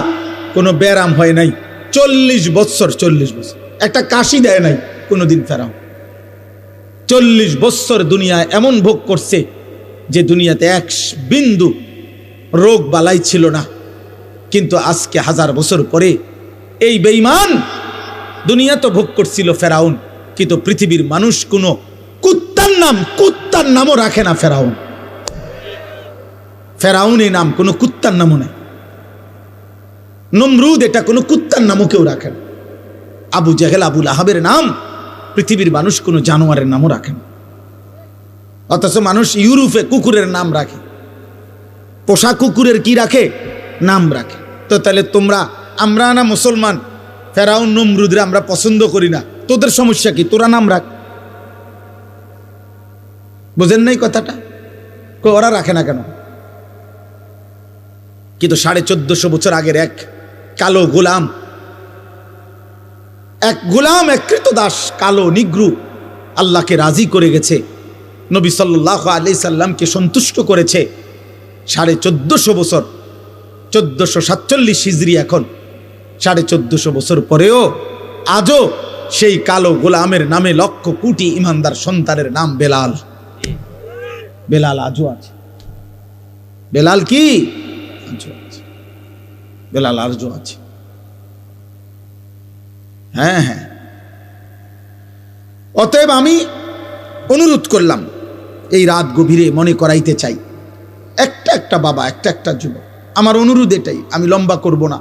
কোনো ব্যারাম হয় নাই। 40 বছর একটা কাশি দেয় নাই কোনোদিন ফেরাউন। 40 বছর দুনিয়ায় এমন ভোগ করছে যে দুনিয়াতে এক বিন্দু রোগ বালাই ছিল না। কিন্তু আজকে 1000 বছর পরে এই বেঈমান দুনিয়া তো ভোগ করছিল ফেরাউন, কিন্তু পৃথিবীর মানুষ কোনো কুত্তার নামও রাখে না। ফেরাউন এই নাম কোনো কুত্তার নামও নেই। নমরুদ এটা কোনো কুত্তার নামও কেউ রাখে না। আবু জেহেল, আবুল আহাবের নাম পৃথিবীর মানুষ কোনো জানোয়ারের নামও রাখে না। অথচ মানুষ ইউরোপে কুকুরের নাম রাখে, পোষা কুকুরের কি রাখে, নাম রাখে। তো তাহলে আমরা না মুসলমান, ফেরাউন নমরুদরে আমরা পছন্দ করি না, তোদের সমস্যা কি, তোরা নাম রাখ। বুঝেন নাই কথাটা? ওরা রাখে না কেন? কিন্তু 1450 বছর আগের এক কালো গোলাম, এক কৃতদাস, কালো নিগ্রু আল্লাহকে রাজি করে গেছে, নবী সাল্লাল্লাহু আলাইহি সাল্লামকে সন্তুষ্ট করেছে। 1450 বছর, 1447 হিজরি, এখন 1450 বছর পরেও আজও সেই কালো গোলামের নামে লক্ষ কোটি ইমানদার সন্তানের নাম বেলাল। বেলাল আজও আছে। বেলাল কি আজও আছে, বেলাল আজও আছে। হ্যাঁ হ্যাঁ, অতএব আমি অনুরোধ করলাম, এই রাত গভীরে মনে করাইতে চাই, একটা একটা বাবা, একটা একটা যুবক, আমার অনুরোধ এটাই, আমি লম্বা করব না,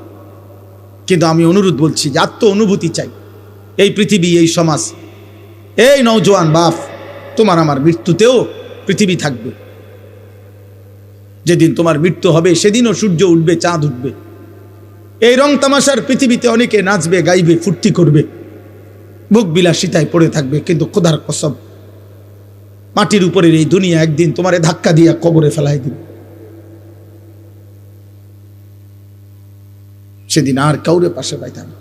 কিন্তু আমি অনুরোধ বলছি যে আত্ম অনুভূতি চাই। এই পৃথিবী, এই সমাজ, এই নওজোয়ান বাপ, তোমার আমার মৃত্যুতেও পৃথিবী থাকবে। যেদিন তোমার মৃত্যু হবে সেদিনও সূর্য উঠবে, চাঁদ উঠবে। এই রং তামাশার পৃথিবীতে অনেকে নাচবে, গাইবে, ফুর্তি করবে, ভোগ বিলাসিতায় পড়ে থাকবে, কিন্তু খোদার কসম, মাটির উপরের এই দুনিয়া একদিন তোমারে ধাক্কা দিয়া কবরে ফেলাই দিবে। সেদিন আর কাউরে পাশে পাইতাম না,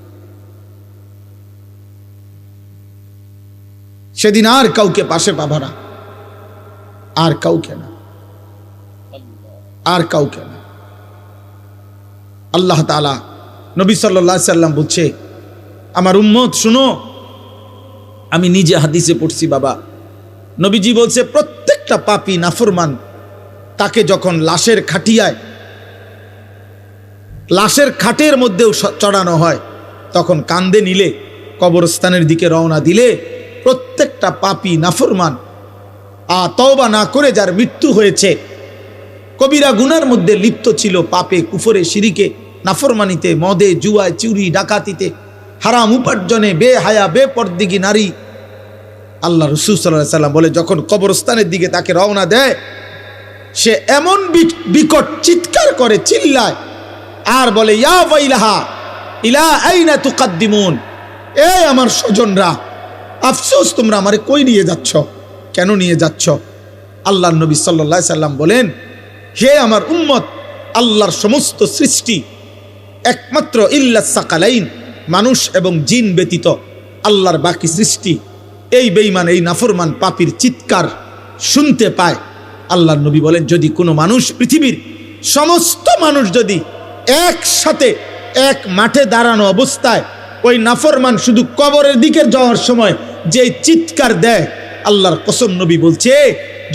সেদিন আর কাউকে পাশে পাবা না, আর কাউকে না, আর কাউকে না। আল্লাহ তাআলা, নবী সাল্লাল্লাহু আলাইহি সাল্লাম বলছে, আমার উম্মত শুনো, আমি নিজে হাদিসে পড়ছি বাবা, নবীজি বলছে প্রত্যেকটা পাপী নাফরমান তাকে যখন লাশের খাটিয়ায়, লাশের খাটের মধ্যেও চড়ানো হয়, তখন কান্দে নিলে, কবরস্থানের দিকে রওনা দিলে, প্রত্যেকটা পাপী নাফরমান তওবা না করে যার মৃত্যু হয়েছে, কবিরা গুনার মধ্যে লিপ্ত ছিল, পাপে, কুফরে, শিরিকে, নাফরমানিতে, মদে, জুয়ায়, চুরি, ডাকাতিতে, হারাম উপার্জনে, বেহায়া, বেপরদিগী নারী, আল্লাহ রাসূল সাল্লাল্লাহু আলাইহি সাল্লাম বলে যখন কবরস্থানের দিকে তাকে রওনা দেয়, সে এমন বিকট চিৎকার করে, চিল্লায়, আর বলে, ইয়া ওয়াইলাহা ইলা আইনা তুকাদ্দিমুন, এই আমার স্বজনরা, আফসোস, তোমরা আমারে কই নিয়ে যাচ্ছ, কেন নিয়ে যাচ্ছ? আল্লাহর নবী সাল্লাল্লাহু আলাইহি সাল্লাম বলেন, হে আমার উম্মত, আল্লাহর সমস্ত সৃষ্টি একমাত্র ইল্লাস সাকালাইন, মানুষ এবং জিন ব্যতীত আল্লাহর বাকি সৃষ্টি এই বেঈমান, এই নাফরমান পাপীর চিৎকার শুনতে পায়। আল্লাহর নবী বলেন, যদি কোনো মানুষ, পৃথিবীর সমস্ত মানুষ যদি একসাথে এক মাঠে দাঁড়ানো অবস্থায় ওই নাফরমান শুধু কবরের দিকে যাওয়ার সময় যে চিৎকার দেয়, আল্লাহর কসম নবী বলছে,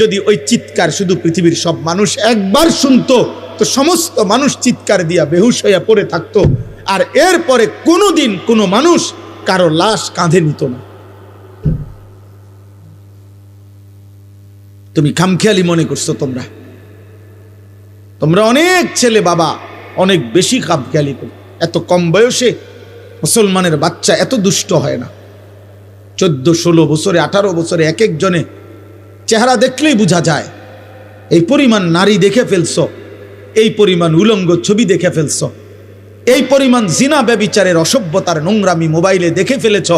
যদি ওই চিৎকার শুধু পৃথিবীর সব মানুষ একবার শুনতো, তো সমস্ত মানুষ চিৎকার দিয়া বেহুশ হইয়া পড়ে থাকতো, আর এরপরে কোনোদিন কোনো মানুষ কারো লাশ কাঁধে নিত না। তুমি খামখেয়ালি মনে করছো, তোমরা অনেক ছেলে বাবা অনেক বেশি খামখেয়ালি করো। এত কম বয়সে মুসলমানের বাচ্চা এত দুষ্ট হয় না। 14, 16 বছরে, 18 বছরে এক একজনে চেহারা দেখলেই বোঝা যায়। এই পরিমাণ নারী দেখে ফেলছো, এই পরিমাণ উলঙ্গ ছবি দেখে ফেলছো, এই পরিমাণ জিনা ব্যভিচারের অসভ্যতার নোংরামি মোবাইলে দেখে ফেলেছ,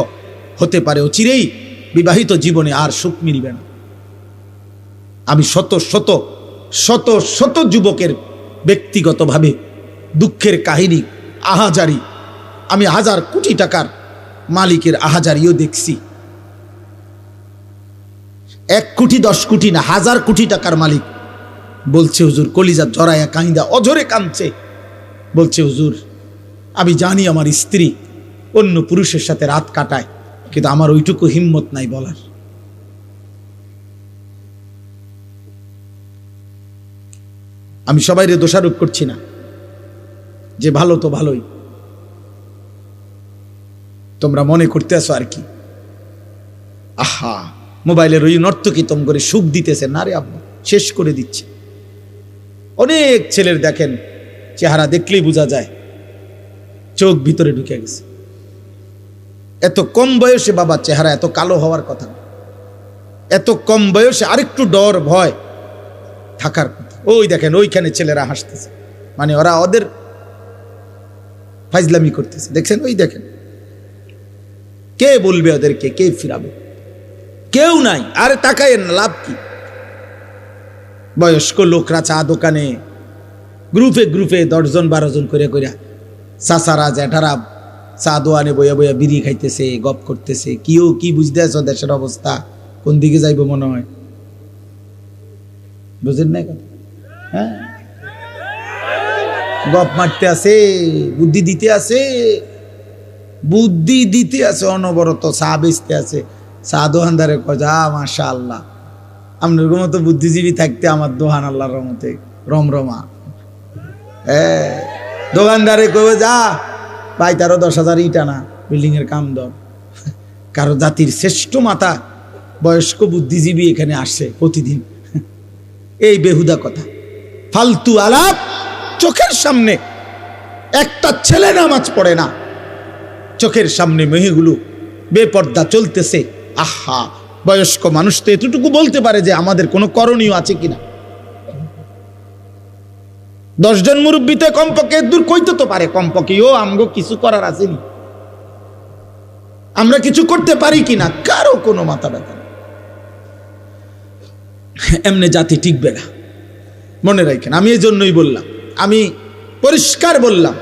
হতে পারে অচিরেই বিবাহিত জীবনে আর সুখ মিলবে না। আমি শত শত শত শত যুবকের ব্যক্তিগতভাবে দুঃখের কাহিনী, আহাজারি, আমি 1000 কোটি টাকার মালিকের আহাজারিও দেখছি। 1 কোটি 10 কোটি না, 1000 কোটি টাকার মালিক বলছে, হুজুর, কলিজা জড়ায়া কাঁদা অঝরে কাঁদছে, বলছে, হুজুর, আমি জানি আমার স্ত্রী অন্য পুরুষের সাথে রাত কাটায়, কিন্তু আমার ওইটুকু হিম্মত নাই বলার। আমি সবাইরে দোষারোপ করছি না, যে ভালো তো ভালোই, তোমরা মনে করতে আসো আর কি, আহা মোবাইলের ওই নর্তকী তম করে সুখ দিতেছে না রে আব্বা, শেষ করে দিচ্ছে। অনেক ছেলের দেখেন চেহারা দেখলেই বোঝা যায় চোখ ভিতরে ঢুকে গেছে। এত কম বয়সে বাবা চেহারা এত কালো হওয়ার কথা, এত কম বয়সে আরেকটু ডর ভয় থাকার কথা। ওই দেখেন ওইখানে ছেলেরা হাসতেছে, মানে ওরা ওদের ফাইজলামি করতেছে, দেখছেন? ওই দেখেন, কে বলবে ওদেরকে, কে ফিরাবে? কেউ নাই। আরে তাকায়েন না, লাভ কি? বয়স্ক লোকরা চা দোকানে গ্রুপে গ্রুপে 10 জন 12 জন করে করে, চাচারা জ্যাঠারা চা দোয়ানে বইয়া বইয়া বিড়ি খাইতেছে, গপ করতেছে। কিও কি বুঝতে আছো দেশের অবস্থা কোন দিকে যাইব মনে হয়? বুঝেন না? হ্যাঁ, গপ মারতে আছে, বুদ্ধি দিতে আছে, বুদ্ধি দিতে আছে, অনবরত চা বেচতে আছে। চা দোকানদারে কয় যা মাশা আল্লাহ, আপনার মতো বুদ্ধিজীবী থাকতে আমার দোকান আল্লাহর রহমতে রমরমা। দোকানদারে কবে যা ভাই, তারও 10,000 ইট আনা, বিল্ডিং এর কাম দর। কারো জাতির শ্রেষ্ঠ মাতা বয়স্ক বুদ্ধিজীবী এখানে আসে প্রতিদিন। এই বেহুদা কথা, ফালতু আলাপ। চোখের সামনে একটা ছেলে নামাজ পড়ে না, চোখের সামনে মেয়েগুলো বেপর্দা চলতেছে। আহা, বয়স্ক মানুষ তো এতটুকু বলতে পারে যে আমাদের কোনো করণীয় আছে কিনা। 10 জন মুরব্বীতে কমপক্ষে দূর কইতে তো পারে, কমপক্ষে ও আমগো কিছু করার আসেনি, আমরা কিছু করতে পারি কিনা, কারো কোনো মাথা ব্যথা নেই। এমনি জাতি টিকবে না, মনে রাখেন। আমি এই জন্যই বললাম, আমি পরিষ্কার বললাম,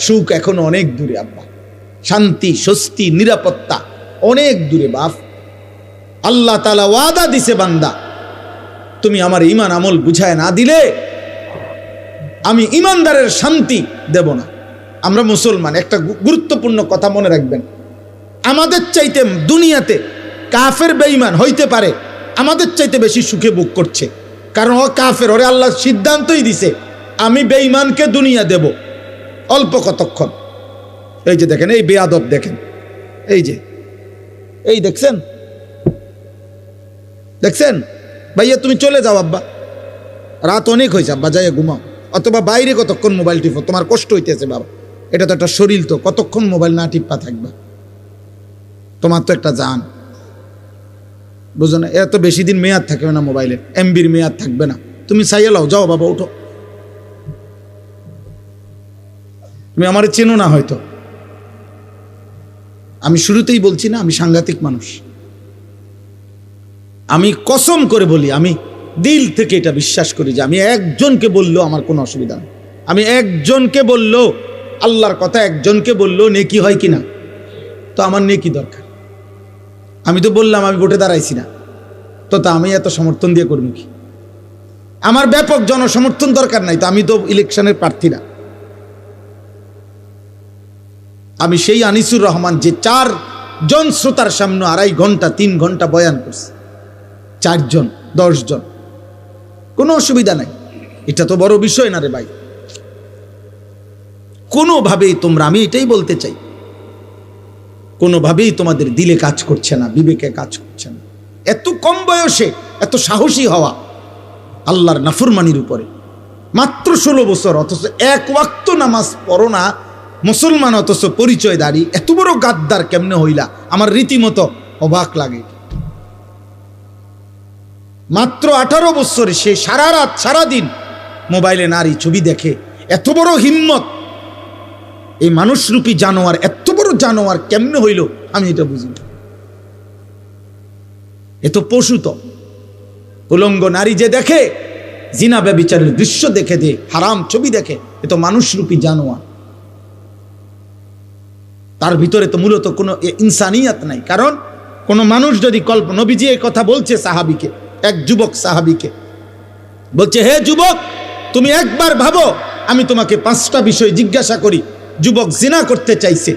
সুখ এখনো অনেক দূরে আব্বা, শান্তি স্বস্তি নিরাপত্তা অনেক দূরে বাপ। আল্লাহ তাআলা ওয়াদা দিছে, বান্দা তুমি আমার ঈমান আমল বুঝায় না দিলে আমি ঈমানদারের শান্তি দেব না। আমরা মুসলমান, একটা গুরুত্বপূর্ণ কথা মনে রাখবেন, আমাদের চাইতে দুনিয়াতে কাফের বেঈমান হইতে পারে আমাদের চাইতে বেশি সুখে ভোগ করছে, কারণ ও কাফের, ওরে আল্লাহ সিদ্ধান্তই দিছে আমি বেঈমানকে দুনিয়া দেব অল্প কতক্ষণ। এই যে দেখেন, এই বেয়াদব দেখেন, এই যে এই দেখছেন, দেখছেন ভাইয়া, তুমি চলে যাও আব্বা, রাত অনেক হয়েছে আব্বা, যাইয়া ঘুমাও, অথবা বাইরে কতক্ষণ মোবাইল টিপো, তোমার কষ্ট হইতেছে বাবা, এটা তো একটা শরীর, তো কতক্ষণ মোবাইল না টিপা থাকবা, তোমার তো একটা জান, বুঝো না? এত বেশি দিন মেয়াদ থাকবে না মোবাইলের, এমবির মেয়াদ থাকবে না, তুমি চাইয়া লাও, যাও বাবা উঠো। তুমি আমার চেনো না হয়তো, আমি শুরুতেই বলছি না আমি সাংঘাতিক মানুষ, আমি কসম করে বলি, আমি দিল থেকে এটা বিশ্বাস করি যে আমি একজনকে বললেও আমার কোনো অসুবিধা নেই, আমি একজনকে বললেও আল্লাহর কথা, একজনকে বললেও নেকি হয় কিনা, তো আমার নেকি দরকার। আমি তো বললাম আমি ভোটে দাঁড়াইছি না, তো তা আমি এত সমর্থন দিয়ে করবো কি? আমার ব্যাপক জনসমর্থন দরকার নাই, তো আমি তো ইলেকশনের প্রার্থী না। আমি সেই আনিসুর রহমান যে 4 জন শ্রোতার সামনে 2.5 ঘন্টা 3 ঘন্টা বয়ান করছে, 4 জন 10 জন, কোনো অসুবিধা নাই, এটা তো বড় বিষয় না রে ভাই। কোনোভাবেই তোমরা, আমি এটাই বলতে চাই, কোনোভাবেই তোমাদের দিলে কাজ করছে না, বিবেকে কাজ করছে না। এত কম বয়সে এত সাহসী হওয়া আল্লাহর নাফরমানির উপরে, মাত্র 16 বছর, অথচ 1 ওয়াক্ত নামাজ পড়ো না মুসলমান, অথচ পরিচয়দারি, এত বড় গাদ্দার কেমনে হইলা? আমার রীতিমতো অবাক লাগে। মাত্র 18 বছরে সে সারা রাত সারাদিন মোবাইলে নারী ছবি দেখে, এত বড় হিম্মত! এই মানুষরূপী জানোয়ার, এত বড় জানোয়ার কেমনে হইল আমি এটা বুঝি না। এ তো পশু, তো উলঙ্গ নারী যে দেখে, জিনা ব্যভিচারের দৃশ্য দেখে, দে হারাম ছবি দেখে, এ তো মানুষরূপী জানোয়ার। তার ভিতরে তো মূলত কোনো ইনসানিয়াত নাই। কারণ কোন মানুষ যদি নবীজি এই কথা বলছে সাহাবীকে, এক যুবক সাহাবীকে বলছে, হে যুবক, তুমি একবার ভাবো, আমি তোমাকে 5টা বিষয় জিজ্ঞাসা করি। যুবক জিনা করতে চাইছে,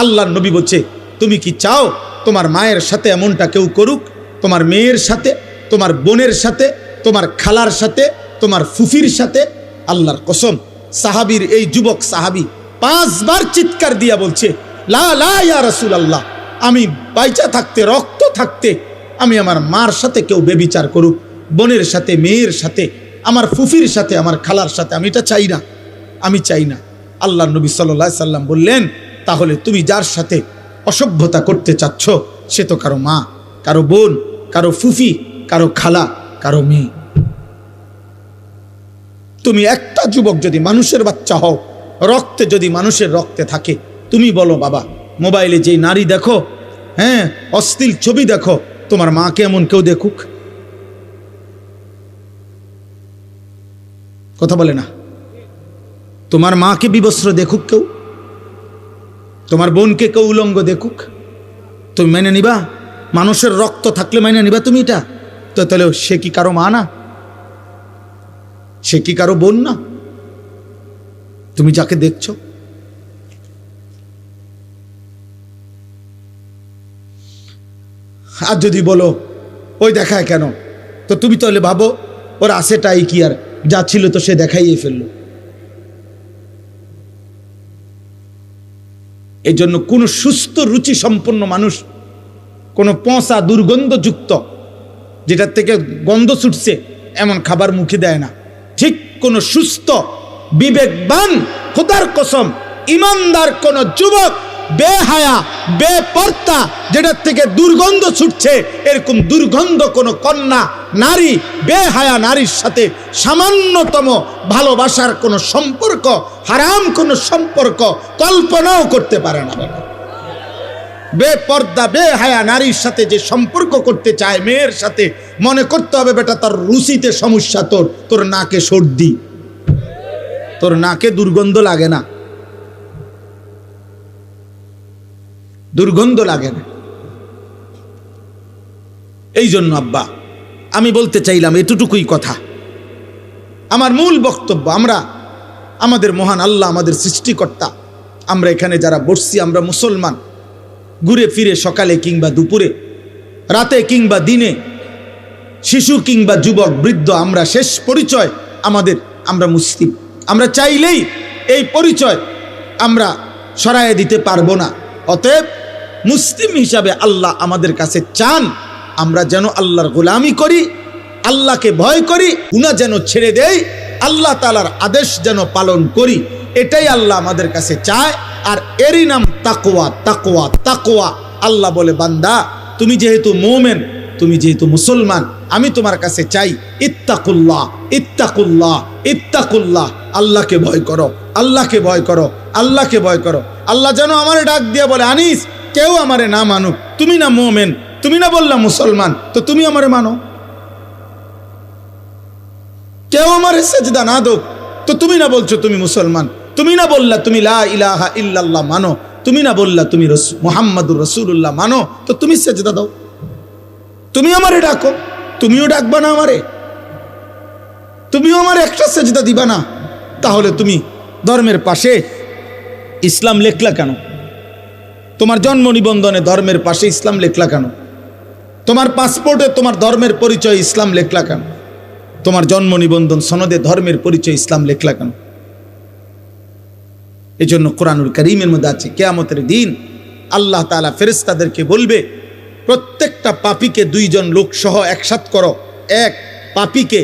আল্লাহর নবী বলছে, তুমি কি চাও তোমার মায়ের সাথে এমনটা কেউ করুক? তোমার মেয়ের সাথে, তোমার বোনের সাথে, তোমার খালার সাথে, তোমার ফুফির সাথে? আল্লাহর কসম, সাহাবীর এই যুবক সাহাবী 5 বার চিৎকার দিয়া বলছে, লা লা ইয়া রাসূলুল্লাহ, আমি বাইচা থাকতে, রক্ত থাকতে আমি আমার মার সাথে কেউ বেবিচার করুক, বোনের সাথে, মেয়ের সাথে, আমার ফুফির সাথে, আমার খালার সাথে, আমি এটা চাই না, আমি চাই না। আল্লাহর নবী সাল্লাল্লাহু আলাইহি সাল্লাম বললেন, তাহলে তুমি যার সাথে অসভ্যতা করতে চাচ্ছ সে তো কারো মা, কারো বোন, কারো ফুফি, কারো খালা, কারো মেয়ে। তুমি একটা যুবক যদি মানুষের বাচ্চা হও, রক্তে যদি মানুষের রক্তে থাকে, তুমি বলো বাবা, মোবাইলে যে নারী দেখো, হ্যাঁ, অশ্লীল ছবি দেখো, তোমার মাকে এমন কেউ দেখুক? কথা বলে না। তোমার মাকে বিবস্ত্র দেখুক কেউ? তোমার বোনকে কেউ উলঙ্গ দেখুক? তুমি মেনে নিবা? মানুষের রক্ত থাকলে মেনে নিবা তুমি এটা? তো তাহলে সে কি কারো মা না? সে কি কারো বোন না? তুমি যাকে দেখছো, আর যদি বলো ওই দেখায় কেন, তো তুমি তাহলে ভাবো ওর আছেটাই কি, আর যা ছিল তো সে দেখাইয়ে ফেললো। এই জন্য কোন সুস্থ রুচি সম্পন্ন মানুষ কোন পচা দুর্গন্ধযুক্ত যেটার থেকে গন্ধ ছুটছে এমন খাবার মুখে দেয় না। ঠিক কোন সুস্থ বিবেকবান খোদার কসম ইমানদার কোন যুবক বেহায়া বেপর্দা যেটার থেকে দুর্গন্ধ ছুটছে এরকম দুর্গন্ধ কোন কন্যা নারী বেহায়া নারীর সাথে সামান্যতম ভালোবাসার কোন সম্পর্ক, হারাম কোন সম্পর্ক কল্পনাও করতে পারে না। বেপর্দা বেহায়া নারীর সাথে যে সম্পর্ক করতে চায় মেয়ের সাথে, মনে করতে হবে বেটা তার রুচিতে সমস্যা, তোর নাকে সর্দি, তোর নাকে দুর্গন্ধ লাগে না, দুর্গন্ধ লাগে না। এই জন্য আব্বা আমি বলতে চাইলাম এতটুকুই কথা। আমার মূল বক্তব্য, আমরা আমাদের মহান আল্লাহ আমাদের সৃষ্টিকর্তা, আমরা এখানে যারা বসছি আমরা মুসলমান, ঘুরে ফিরে সকালে কিংবা দুপুরে, রাতে কিংবা দিনে, শিশু কিংবা যুবক বৃদ্ধ, আমরা শেষ পরিচয় আমাদের, আমরা মুসলিম। আমরা চাইলেই এই পরিচয় আমরা সরাইয়ে দিতে পারবো না। অতএব মুসলিম হিসাবে আল্লাহ আমাদের কাছে চান আমরা যেন আল্লাহর গোলামি করি, আল্লাহকে ভয় করি, গুনাহ যেন ছেড়ে দেই, আল্লাহ তাআলার আদেশ যেন পালন করি, এটাই আল্লাহ আমাদের কাছে চায়। আর এরই নাম তাকওয়া। তাকওয়া তাকওয়া আল্লাহ বলে বান্দা তুমি যেহেতু মুমিন, তুমি যেহেতু মুসলমান, আমি তোমার কাছে চাই ইত্তাকুল্লাহ ইত্তাকুল্লাহ ইত্তাকুল্লাহ, আল্লাহকে ভয় করো, আল্লাহকে ভয় করো, আল্লাহকে ভয় করো। আল্লাহ যেন আমারে ডাক দিয়ে বলে আনিস কেউ আমারে না মানুক, তুমি না মুমিন, তুমি না বললা মুসলমান, তো তুমি আমারে মানো। কেউ আমারে সেজদা না দোক, তো তুমি না বলছো তুমি মুসলমান, তুমি না বললা তুমি লা ইলাহা ইল্লাল্লাহ মানো, তুমি না বললা তুমি মুহাম্মাদুর রাসূলুল্লাহ মানো, তো তুমি সেজদা দাও। তুমি আমারে ডাকো, তুমিও ডাকবা না আমারে, তুমিও আমার একটা সেজদা দিবা না, তাহলে তুমি ধর্মের পাশে ইসলাম লেখলা কেন? তোমার জন্ম নিবন্ধনে ধর্মের পাশে ইসলাম লেখলা কেন? তোমার পাসপোর্টে তোমার ধর্মের পরিচয় ইসলাম লেখলা কেন? তোমার জন্ম নিবন্ধন সনদে ধর্মের পরিচয় ইসলাম লেখলা কেন? এই জন্য কোরআনুল কারীমের মধ্যে আছে কিয়ামতের দিন আল্লাহ তাআলা ফেরেশতাদেরকে বলবে প্রত্যেকটা পাপীকে দুইজন লোক সহ একসাথ করো। এক, পাপীকে;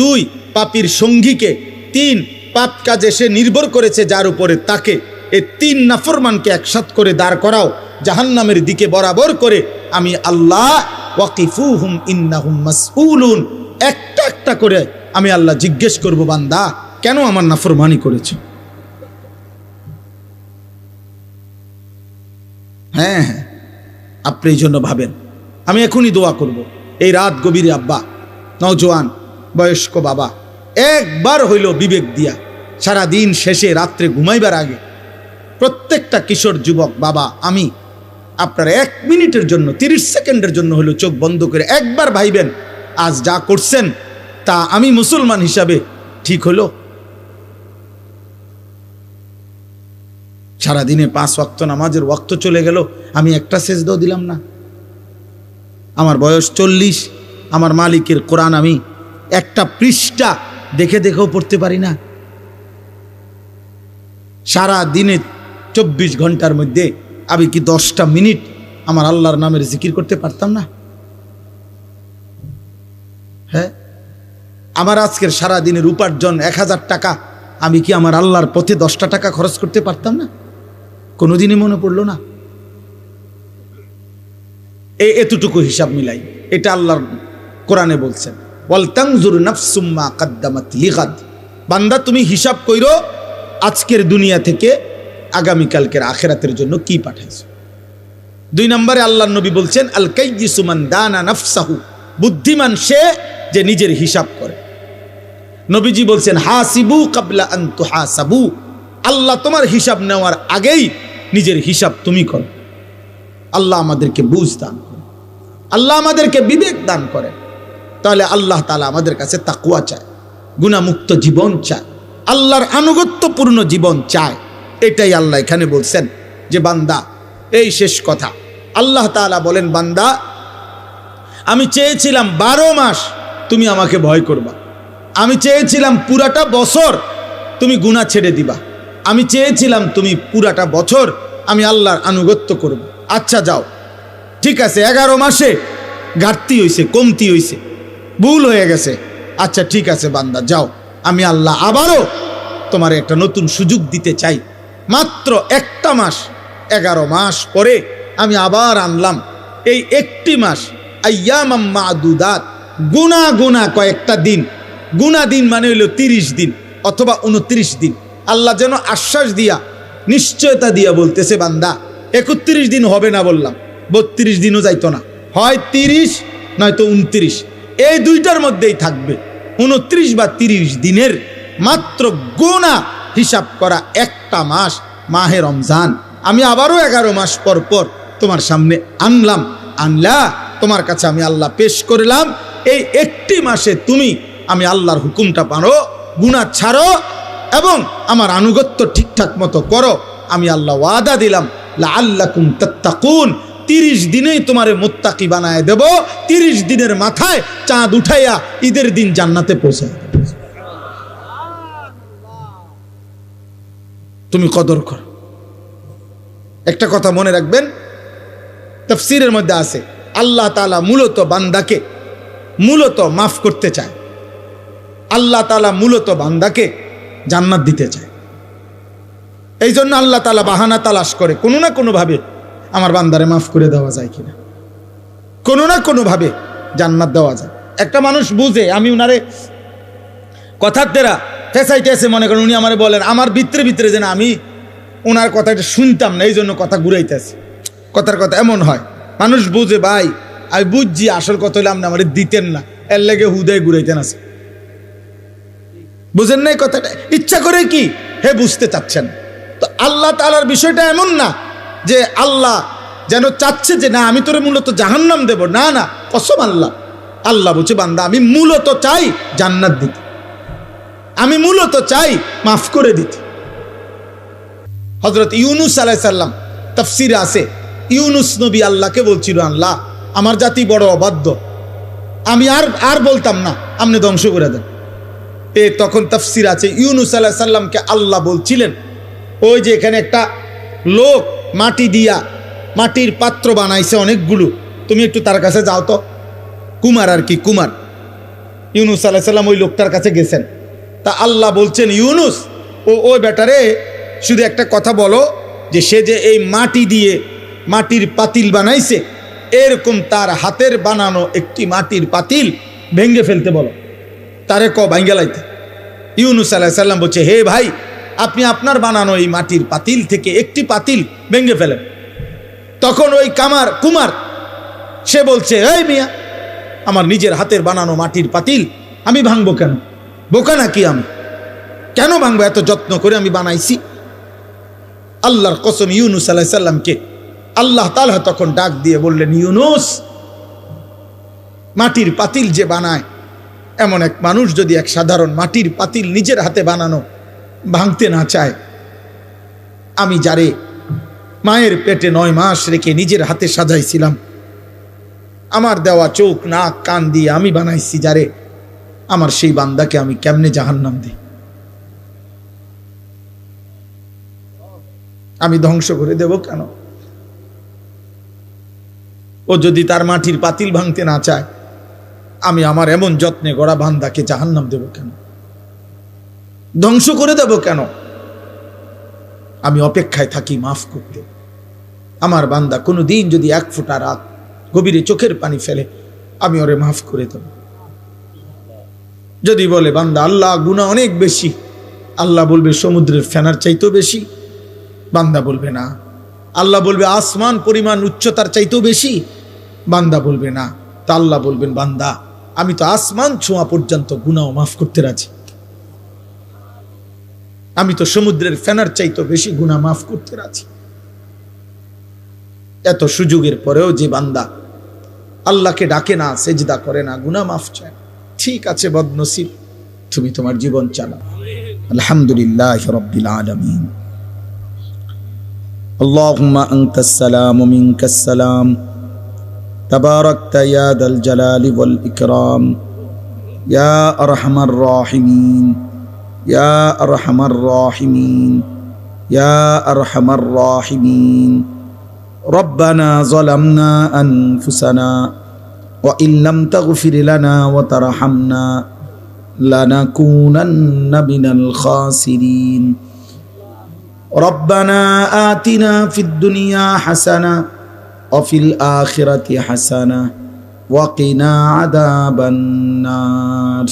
দুই, পাপীর সঙ্গীকে; তিন, পাপ কাজে সে নির্ভর করেছে যার উপরে তাকে। এই তিন নাফরমানকে একসাথ করে দাঁড় করাও জাহান্নামের দিকে বরাবর করে। আমি আল্লাহ ওয়াকিফুহুম ইন্নাহুম মাসউলুন, একটা একটা করে আমি আল্লাহ জিজ্ঞেস করব বান্দা কেন আমার নাফরমানি করেছে। হ্যাঁ হ্যাঁ, আপনি এই জন্য ভাবেন। আমি এখনই দোয়া করব এই রাত গভীরে আব্বা, নওজোয়ান বয়স্ক বাবা, একবার হইল বিবেক দিয়া সারা দিন শেষে রাত্রে ঘুমাইবার আগে প্রত্যেকটা কিশোর যুবক বাবা, আমি আপনার 1 মিনিটের জন্য 30 সেকেন্ডের জন্য হলো চোখ বন্ধ করে একবার ভাইবেন আজ যা করছেন তা আমি মুসলমান হিসাবে ঠিক হলো? সারাদিনে 5 ওয়াক্ত নামাজের ওয়াক্ত চলে গেল, আমি একটা সেজদাও দিলাম না। আমার বয়স 40, আমার মালিকের কোরআন আমি একটা পৃষ্ঠা দেখে দেখেও পড়তে পারি না। সারা দিনে 24 ঘন্টার মধ্যে আমি কি 10টা মিনিট আমার আল্লাহর নামের জিকির করতে পারতাম না? হ্যাঁ, আমার আজকের সারা দিনের উপার্জন 1000 টাকা, আমি কি আমার আল্লাহর পথে 10টা টাকা খরচ করতে পারতাম না? কোনোদিনই মনে পড়লো না। এতটুকু হিসাব মিলাই, এটা আল্লাহর কোরআনে বলছেন ওয়াল তানজুর নাফসুম মা কদ্দামাত লিগাদ, বান্দা তুমি হিসাব কইরো আজকের দুনিয়া থেকে আগামীকালকের আখিরাতের জন্য কি পাঠাইছো। 2 নম্বরে আল্লাহর নবী বলছেন আল কাইয়িসু মান দানা নাফসাহু, বুদ্ধিমান সে যে নিজের হিসাব করে। নবীজি বলছেন হাসিবু ক্বাবলা আন তুহাসাবু, আল্লাহ তোমার হিসাব নেওয়ার আগেই নিজের হিসাব তুমি করো। আল্লাহ আমাদেরকে বুঝ দান করে, আল্লাহ আমাদেরকে বিবেক দান করে। তাহলে আল্লাহ তাআলা আমাদের কাছে তাকওয়া চায়, গুনাহমুক্ত জীবন চায়, আল্লাহর আনুগত্যপূর্ণ জীবন চায়। এটাই আল্লাহ এখানে বলছেন যে বান্দা, এই শেষ কথা, আল্লাহ তাআলা বলেন বান্দা আমি চেয়েছিলাম 12 মাস তুমি আমাকে ভয় করবা, আমি চেয়েছিলাম পুরাটা বছর তুমি গুনাহ ছেড়ে দিবা, আমি চেয়েছিলাম তুমি পুরাটা বছর আমি আল্লাহর আনুগত্য করব। আচ্ছা যাও, ঠিক আছে, 11 মাসে ঘাটতি হইছে, কমতি হইছে, ভুল হয়ে গেছে, আচ্ছা ঠিক আছে বান্দা যাও, আমি আল্লাহ আবারও তোমার একটা নতুন সুযোগ দিতে চাই। মাত্র একটা মাস, 11 মাস পরে আমি আবার আনলাম এই একটি মাস, আইয়ামাম মাদুদাত, গুনা গুনা কয়েকটা দিন, গুনা দিন মানে হইল 30 দিন অথবা 29 দিন। আল্লাহ যেন আশ্বাস দিয়া, নিশ্চয়তা দিয়া বলতেছে, বান্দা 31 দিন হবে না বললাম, 32 দিনও যাইতো না, হয় 30 নয়তো 29, এই দুইটার মধ্যেই থাকবে। 29 বা 30 দিনের মাত্র গুনাহ হিসাব করা একটা মাস, মাহে রমজান, আমি আবারও 11 মাস পর পর তোমার সামনে আনলাম, আনলা তোমার কাছে আমি আল্লাহ পেশ করলাম। এই একটি মাসে তুমি আমি আল্লাহর হুকুমটা পারো, গুনাহ ছাড়ো এবং আমার আনুগত্য ঠিকঠাক মতো করো। আমি আল্লাহ ওয়াদা দিলাম লাআল্লাকুম তাত্তাকুন, 30 দিনেই তোমারে মুত্তাকি বানায় দেব, 30 দিনের মাথায় চাঁদ উঠাইয়া ঈদের দিন জান্নাতে পৌঁছায় দেব। তুমি কদর করো। একটা কথা মনে রাখবেন, তাফসীরের মধ্যে আছে আল্লাহ তাআলা মূলত বান্দাকে মূলত মাফ করতে চায়, আল্লাহ তাআলা মূলত বান্দাকে জান্নাত দিতে চায়। এই জন্য আল্লাহ তাআলা বাহানা তালাশ করে কোনো না কোনোভাবে আমার বান্দারে মাফ করে দেওয়া যায় কিনা, কোনো না কোনোভাবে জান্নাত দেওয়া যায়। একটা মানুষ বুঝে আমি উনারে কথার দ্বারা ফেসাইতেছে, মনে করেন উনি আমারে বলেন, আমার ভিতরে ভিতরে যেন আমি ওনার কথাটা শুনতাম না, এই জন্য কথা ঘুরাইতেছে, কথার কথা এমন হয়। মানুষ বুঝে ভাই আমি বুঝছি, আসল কথা হইলে আপনি আমার দিতেন না, এর লেগে হুদায় ঘুরাইতেন আছে, বুঝেন নাই কথাটা, ইচ্ছা করে কি হে বুঝতে চাচ্ছেন। তো আল্লাহ তাআলার বিষয়টা এমন না যে আল্লাহ যেন চাচ্ছে যে না আমি তোরে মূলত জাহান্নাম দেব, না না, কসম আল্লাহ, আল্লাহ বলছে বান্দা আমি মূলত চাই জান্নাত দিতে, আমি মূলত চাই মাফ করে দিতে। হযরত ইউনূস আলাইহিস সালাম তাফসীরে আছে, ইউনূস নবী আল্লাহকে বলছিল, আল্লাহ আমার জাতি বড় অবাধ্য, আমি আর বলতাম না, আপনি ধ্বংস করে দেন। তখন তাফসীর আছে ইউনূস আলাইহিস সালামকে আল্লাহ বলছিলেন, ওই যে এখানে একটা লোক মাটি দিয়া মাটির পাত্র বানাইছে অনেকগুলো, তুমি একটু তার কাছে যাও তো, কুমার আর কি, কুমার। ইউনূস আলাইহিস সালাম ওই লোকটার কাছে গেছেন, তা আল্লাহ বলছেন ইউনূস ওই বেটারে শুধু একটা কথা বলো যে সে যে এই মাটি দিয়ে মাটির পাতিল বানাইছে, এরকম তার হাতের বানানো একটি মাটির পাতিল ভেঙে ফেলতে বলো, তারে ভাঙ্গে লাইতে। ইউনূস আলাইহিস সালাম বলছে, হে ভাই, আপনি আপনার বানানো এই মাটির পাতিল থেকে একটি পাতিল ভেঙে ফেলেন। তখন ওই কুমার সে বলছে, এই মিয়া, আমার নিজের হাতের বানানো মাটির পাতিল আমি ভাঙবো কেন? বোকা নাকি আমি? কেন ভাঙবো? এত যত্ন করে আমি বানাইছি। আল্লাহর কসম, ইউনূস আলাইহিস সালামকে আল্লাহ তাআলা তখন ডাক দিয়ে বললেন, ইউনূস, মাটির পাতিল যে বানায়, এমন এক মানুষ যদি এক সাধারণ মাটির পাতিল নিজের হাতে বানানো ভাঙতে না চায়, আমি যারে মায়ের পেটে 9 মাস রেখে নিজের হাতে সাজাইছিলাম, আমার দেওয়া চোখ নাক কান দিয়ে আমি বানাইছি যারে, আমার সেই বান্দাকে আমি কেমনে জাহান্নাম দিই? আমি ধ্বংস করে দেব কেন? ও যদি তার মাটির পাতিল ভাঙতে না চায়, আমি আমার এমন যত্নে গড়া বান্দাকে জাহান্নাম দেব কেন? ধ্বংস করে দেব কেন? আমি অপেক্ষায় থাকি মাফ করতে। আমার বান্দা কোনো দিন যদি 1 ফোঁটা রাত গভীরে চোখের পানি ফেলে, আমি ওরে মাফ করে দেব। যদি বলে বান্দা আল্লাহ গুনাহ অনেক বেশি, আল্লাহ বলবে সমুদ্রের ফেনার চাইতেও বেশি, বান্দা বলবে না। আল্লাহ বলবে আসমান পরিমাণ উচ্চতার চাইতেও বেশি, বান্দা বলবে না। তা আল্লাহ বলবেন, বান্দা আমি তো আসমান ছোঁয়া পর্যন্ত গুনাহ মাফ করতে রাজি, আমি তো সমুদ্রের ফেনার চাইতেও বেশি গুনাহ মাফ করতে রাজি। এত সুযোগের পরেও যে বান্দা আল্লাহকে ডাকে না, সেজদা করে না, গুনাহ মাফ চায়, ঠিক আছে বদনসিব, তুমি তোমার জীবন চালাও। আলহামদুলিল্লাহি রাব্বিল আলামিন। আল্লাহুম্মা আনতাস সালাম ওয়া মিনকাস সালাম, তাবারাকতা ইয়া দাল জালালি ওয়াল ইকরাম ইয়া আরহামার রাহিমিন ইয়া আরহামার রাহিমিন ইয়া আরহামার রাহিমিন। রব্বানা যালামনা আনফুসানা ওয়া ইল্লাম তাগফির লানা ওয়া তারহামনা লানাকুনান্না মিনাল খাসিরিন। রব্বানা আতিনা ফিদ দুনিয়া হাসানা ওয়া ফিল আখিরাতি হাসানা ওয়া কিনা আযাবান নার।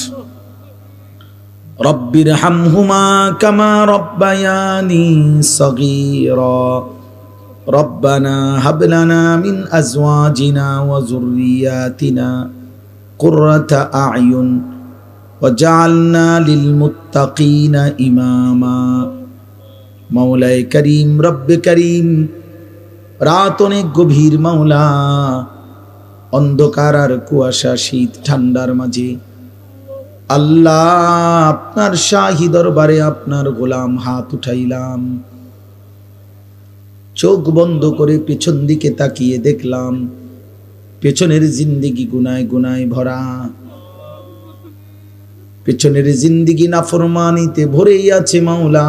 রব্বিরহামহুমা কামা রব্বায়ানি সগীরা। রব্বানা হাব লানা মিন আজওয়াজিনা ওয়া যুররিয়াতিনা কুররাতা আ'য়ুন ওয়াজআলনা লিল মুত্তাকিনা ইমামা। মাওলায়ে করিম, রব্বে করিম, রাত অনেক গভীর মাওলা, অন্ধকার আর কুয়াশা, শীত ঠান্ডার মাঝে আল্লাহ আপনার শাহী দরবারে আপনার গোলাম হাত উঠাইলাম। চোখ বন্ধ করে পেছন দিকে তাকিয়ে দেখলাম পেছনের জিন্দেগি গুনায় গুনায় ভরা, পেছনের জিন্দেগি নাফরমানিতে ভরেই আছে মাওলা।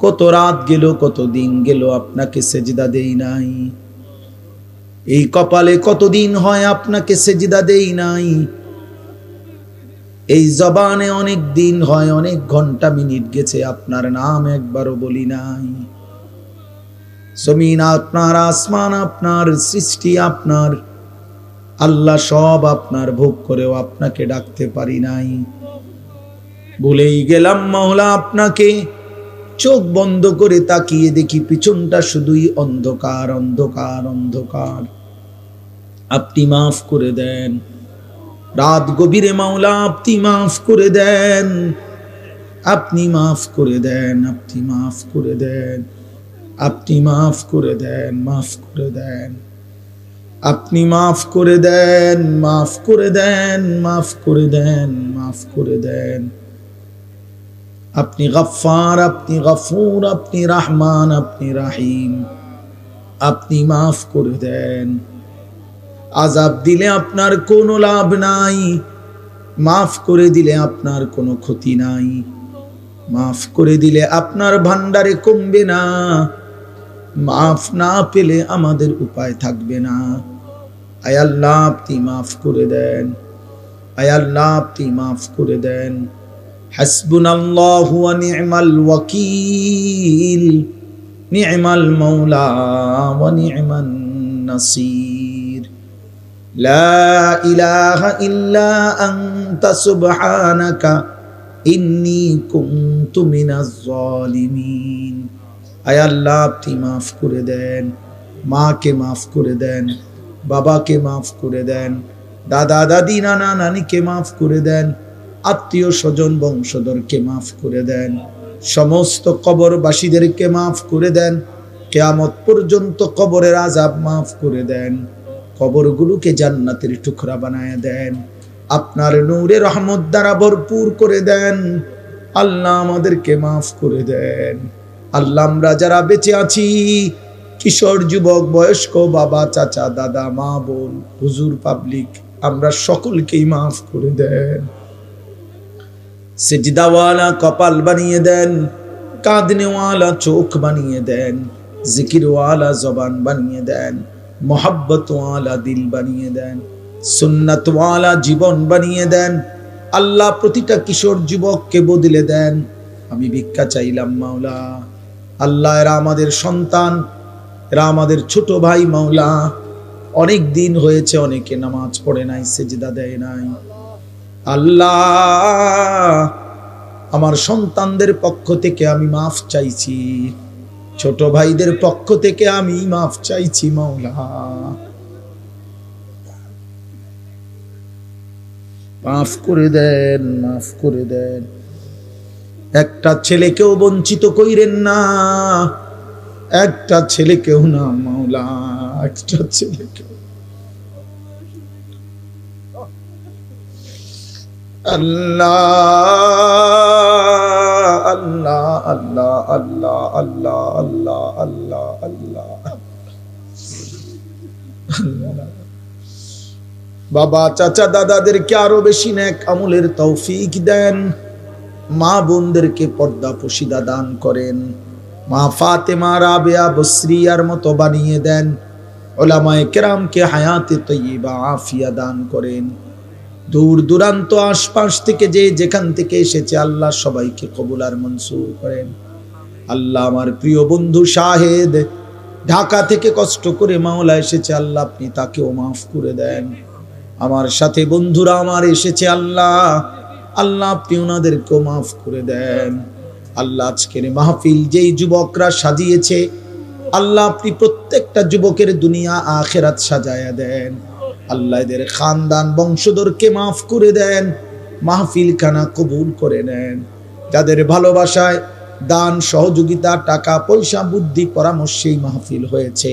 কত রাত গেল, কত দিন গেল আপনাকে সেজদা দেই নাই। এই কপালে কতদিন হয় আপনাকে সেজদা দেই নাই। এই জবানে অনেক দিন হয়, অনেক ঘন্টা মিনিট গেছে আপনার নাম একবারও বলি নাই। জমিন আপনার, আসমান আপনার, সৃষ্টি আপনার, আল্লাহ সব আপনার, ভোগ করেও আপনাকে ডাকতে পারি নাই। ভুলেই গেলাম মাওলা আপনাকে। চোখ বন্ধ করে তাকিয়ে দেখি পিছনটা শুধুই অন্ধকার, অন্ধকার, অন্ধকার। আপনি মাফ করে দেন। রাত গভীরে মাওলা আপনি মাফ করে দেন, আপনি মাফ করে দেন, আপনি মাফ করে দেন, আপনি মাফ করে দেন, মাফ করে দেন, আপনি মাফ করে দেন, মাফ করে দেন, মাফ করে দেন, মাফ করে দেন। আপনি গফফার, আপনি গফুর, আপনি রহমান, আপনি রাহিম, আপনি মাফ করে দেন। আযাব দিলে আপনার কোনো লাভ নাই, মাফ করে দিলে আপনার কোনো ক্ষতি নাই। মাফ করে দিলে আপনার ভান্ডারে কমবে না, মাফ না পেলে আমাদের উপায় থাকবে না। আয় আল্লাহ আপনি মাফ করে দেন, আয় আল্লাহ আপনি মাফ করে দেন। হাসবুনাল্লাহু ওয়া নি'মাল ওয়াকিল, নি'মাল মাওলা ওয়া নি'মান নাসির। লা ইলাহা ইল্লা আনতা সুবহানাকা ইন্নী কুনতু মিনাজ জালিমিন। আয় আল্লাহ আপনি মাফ করে দেন। মাকে মাফ করে দেন, বাবাকে মাফ করে দেন, দাদা দাদি নানা নানিকে মাফ করে দেন, আত্মীয় স্বজন বংশধরকে মাফ করে দেন, সমস্ত কবরবাসীদেরকে মাফ করে দেন। কিয়ামত পর্যন্ত কবরের আযাব মাফ করে দেন। কবরগুলোকে জান্নাতের টুকরা বানায় দেন। আপনার নূরে রহমত দ্বারা ভরপুর করে দেন। আল্লাহ আমাদেরকে মাফ করে দেন। আল্লাহ আমরা যারা বেঁচে আছি, কিশোর, যুবক, বয়স্ক, বাবা, চাচা, দাদা, মা, বোন, হুজুর, পাবলিক, আমরা সকলকেই মাফ করে দেন। সিজদাওয়ালা কপাল বানিয়ে দেন, কাঁদনেওয়ালা চোখ বানিয়ে দেন, জিকিরওয়ালা জবান বানিয়ে দেন, মোহাব্বতওয়ালা দিল বানিয়ে দেন, সুন্নাতওয়ালা জীবন বানিয়ে দেন। আল্লাহ প্রতিটা কিশোর যুবককে বদলে দেন। আমি ভিক্ষা চাইলাম মাওলা। আল্লাহ এরা আমাদের সন্তান, এরা আমাদের ছোট ভাই মাওলা। অনেক দিন হয়েছে অনেকে নামাজ পড়ে নাই, সেজদা দেয় নাই। আল্লাহ আমার সন্তানদের পক্ষ থেকে আমি মাফ চাইছি, ছোট ভাইদের পক্ষ থেকে আমি মাফ চাইছি মাওলা। মাফ করে দেন, মাফ করে দেন। একটা ছেলেকেও বঞ্চিত কইরেন না, একটা ছেলেকেও না মাওলা, একটা ছেলেকেও। আল্লাহ আল্লাহ আল্লাহ আল্লাহ আল্লাহ আল্লাহ আল্লাহ আল্লাহ বাবা চাচা দাদাদেরকে আরো বেশি নেক আমলের তৌফিক দেন, মা বোনদেরকে পর্দা পশিদা দান করেন, মা ফাতেমা রাবেয়া বসরিয়ার মতো বানিয়ে দেন, উলামায়ে কেরামকে হায়াতে তয়্যিবা আফিয়া দান করেন। দূর দূরান্ত আশপাশ থেকে যে যেখান থেকে এসেছে আল্লাহ সবাইকে কবুল আর মনসুর করেন। আল্লাহ আমার প্রিয় বন্ধু শাহেদ ঢাকা থেকে কষ্ট করে মাওলা এসেছে, আল্লাহ আপনি তাকেও মাফ করে দেন। আমার সাথে বন্ধুরা আমার এসেছে আল্লাহ, আল্লাহ আপনি ওনাদেরকেও মাফ করে দেন। আল্লাহ আজকের মাহফিল যেই যুবকরা সাজিয়েছে আল্লাহ আপনি প্রত্যেকটা যুবকের দুনিয়া আখিরাত সাজায়া দেন। আল্লাহ এদের খানদান বংশধরকে মাফ করে দেন, মাহফিল খানা কবুল করে নেন। যাদের ভালোবাসায় দান সহযোগিতা টাকা পয়সা বুদ্ধি পরামর্শেই মাহফিল হয়েছে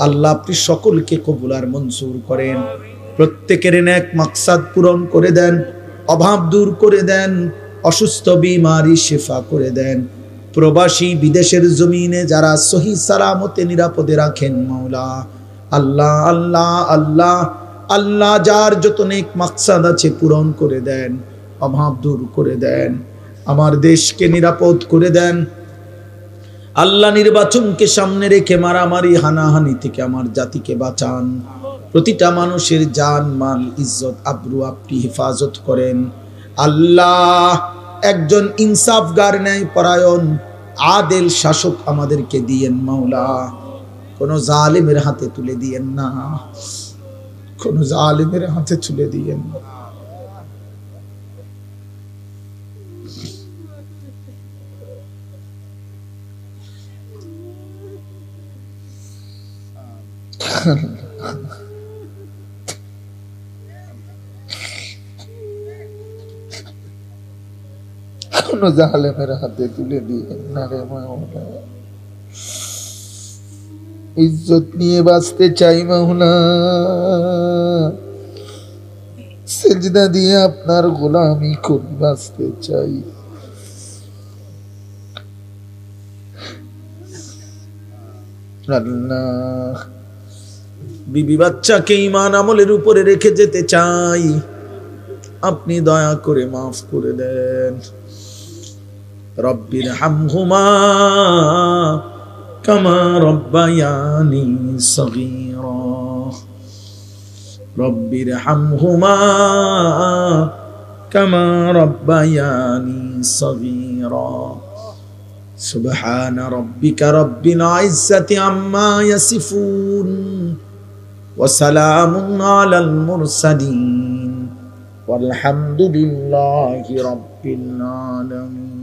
আল্লাহ আপনি সকলকে কবুল আর মনসুর করেন। প্রত্যেকের নেক মাকসাদ পূরণ করে দেন, অভাব দূর করে দেন, অসুস্থ বিমারি শিফা করে দেন। প্রবাসী বিদেশের জমিনে যারা সহি সালামতে নিরাপদে রাখেন মাওলা আল্লাহ আল্লাহ আল্লাহ আল্লাহ যার যত নেক মাকসাদ আছে পূরণ করে দেন, অভাব দূর করে দেন, আমার দেশকে নিরাপদ করে দেন। আল্লাহ নির্বাচনকে সামনে রেখে মারামারি হানাহানি থেকে আমার জাতিকে বাঁচান। প্রতিটা মানুষের জান মাল ইজ্জত আবরু আপনি হেফাজত করেন। আল্লাহ একজন ইনসাফগার ন্যায় পরায়ণ আদেল শাসক আমাদেরকে দিয়েন মাওলা, কোন জালিমের হাতে তুলে দিয়েন না, কোন জালিমের হাতে তুলে দিয়েন না। কোন জালেমের হাতে তুলে দিয়েন না রে মাওলা। ইজ্জত নিয়ে বাঁচতে চাই মাওলা, সেজদা দিয়ে আপনার গোলামি করে বাঁচতে চাই। আল্লাহ বিবি বাচ্চাকে ঈমান আমলের উপরে রেখে যেতে চাই, আপনি দয়া করে মাফ করে দেন। রব্বির হামহুমা কামা রব্বায়ানি সগীরা, রব্বির হামহুমা কামা রব্বায়ানি সগীরা। সুবহান রাব্বিকা রাব্বিল ইজ্জাতি আম্মা ইয়াসিফুন ওয়া সালামুন আলাল মুরসালিন ওয়ালহামদুলিল্লাহি রাব্বিল আলামিন।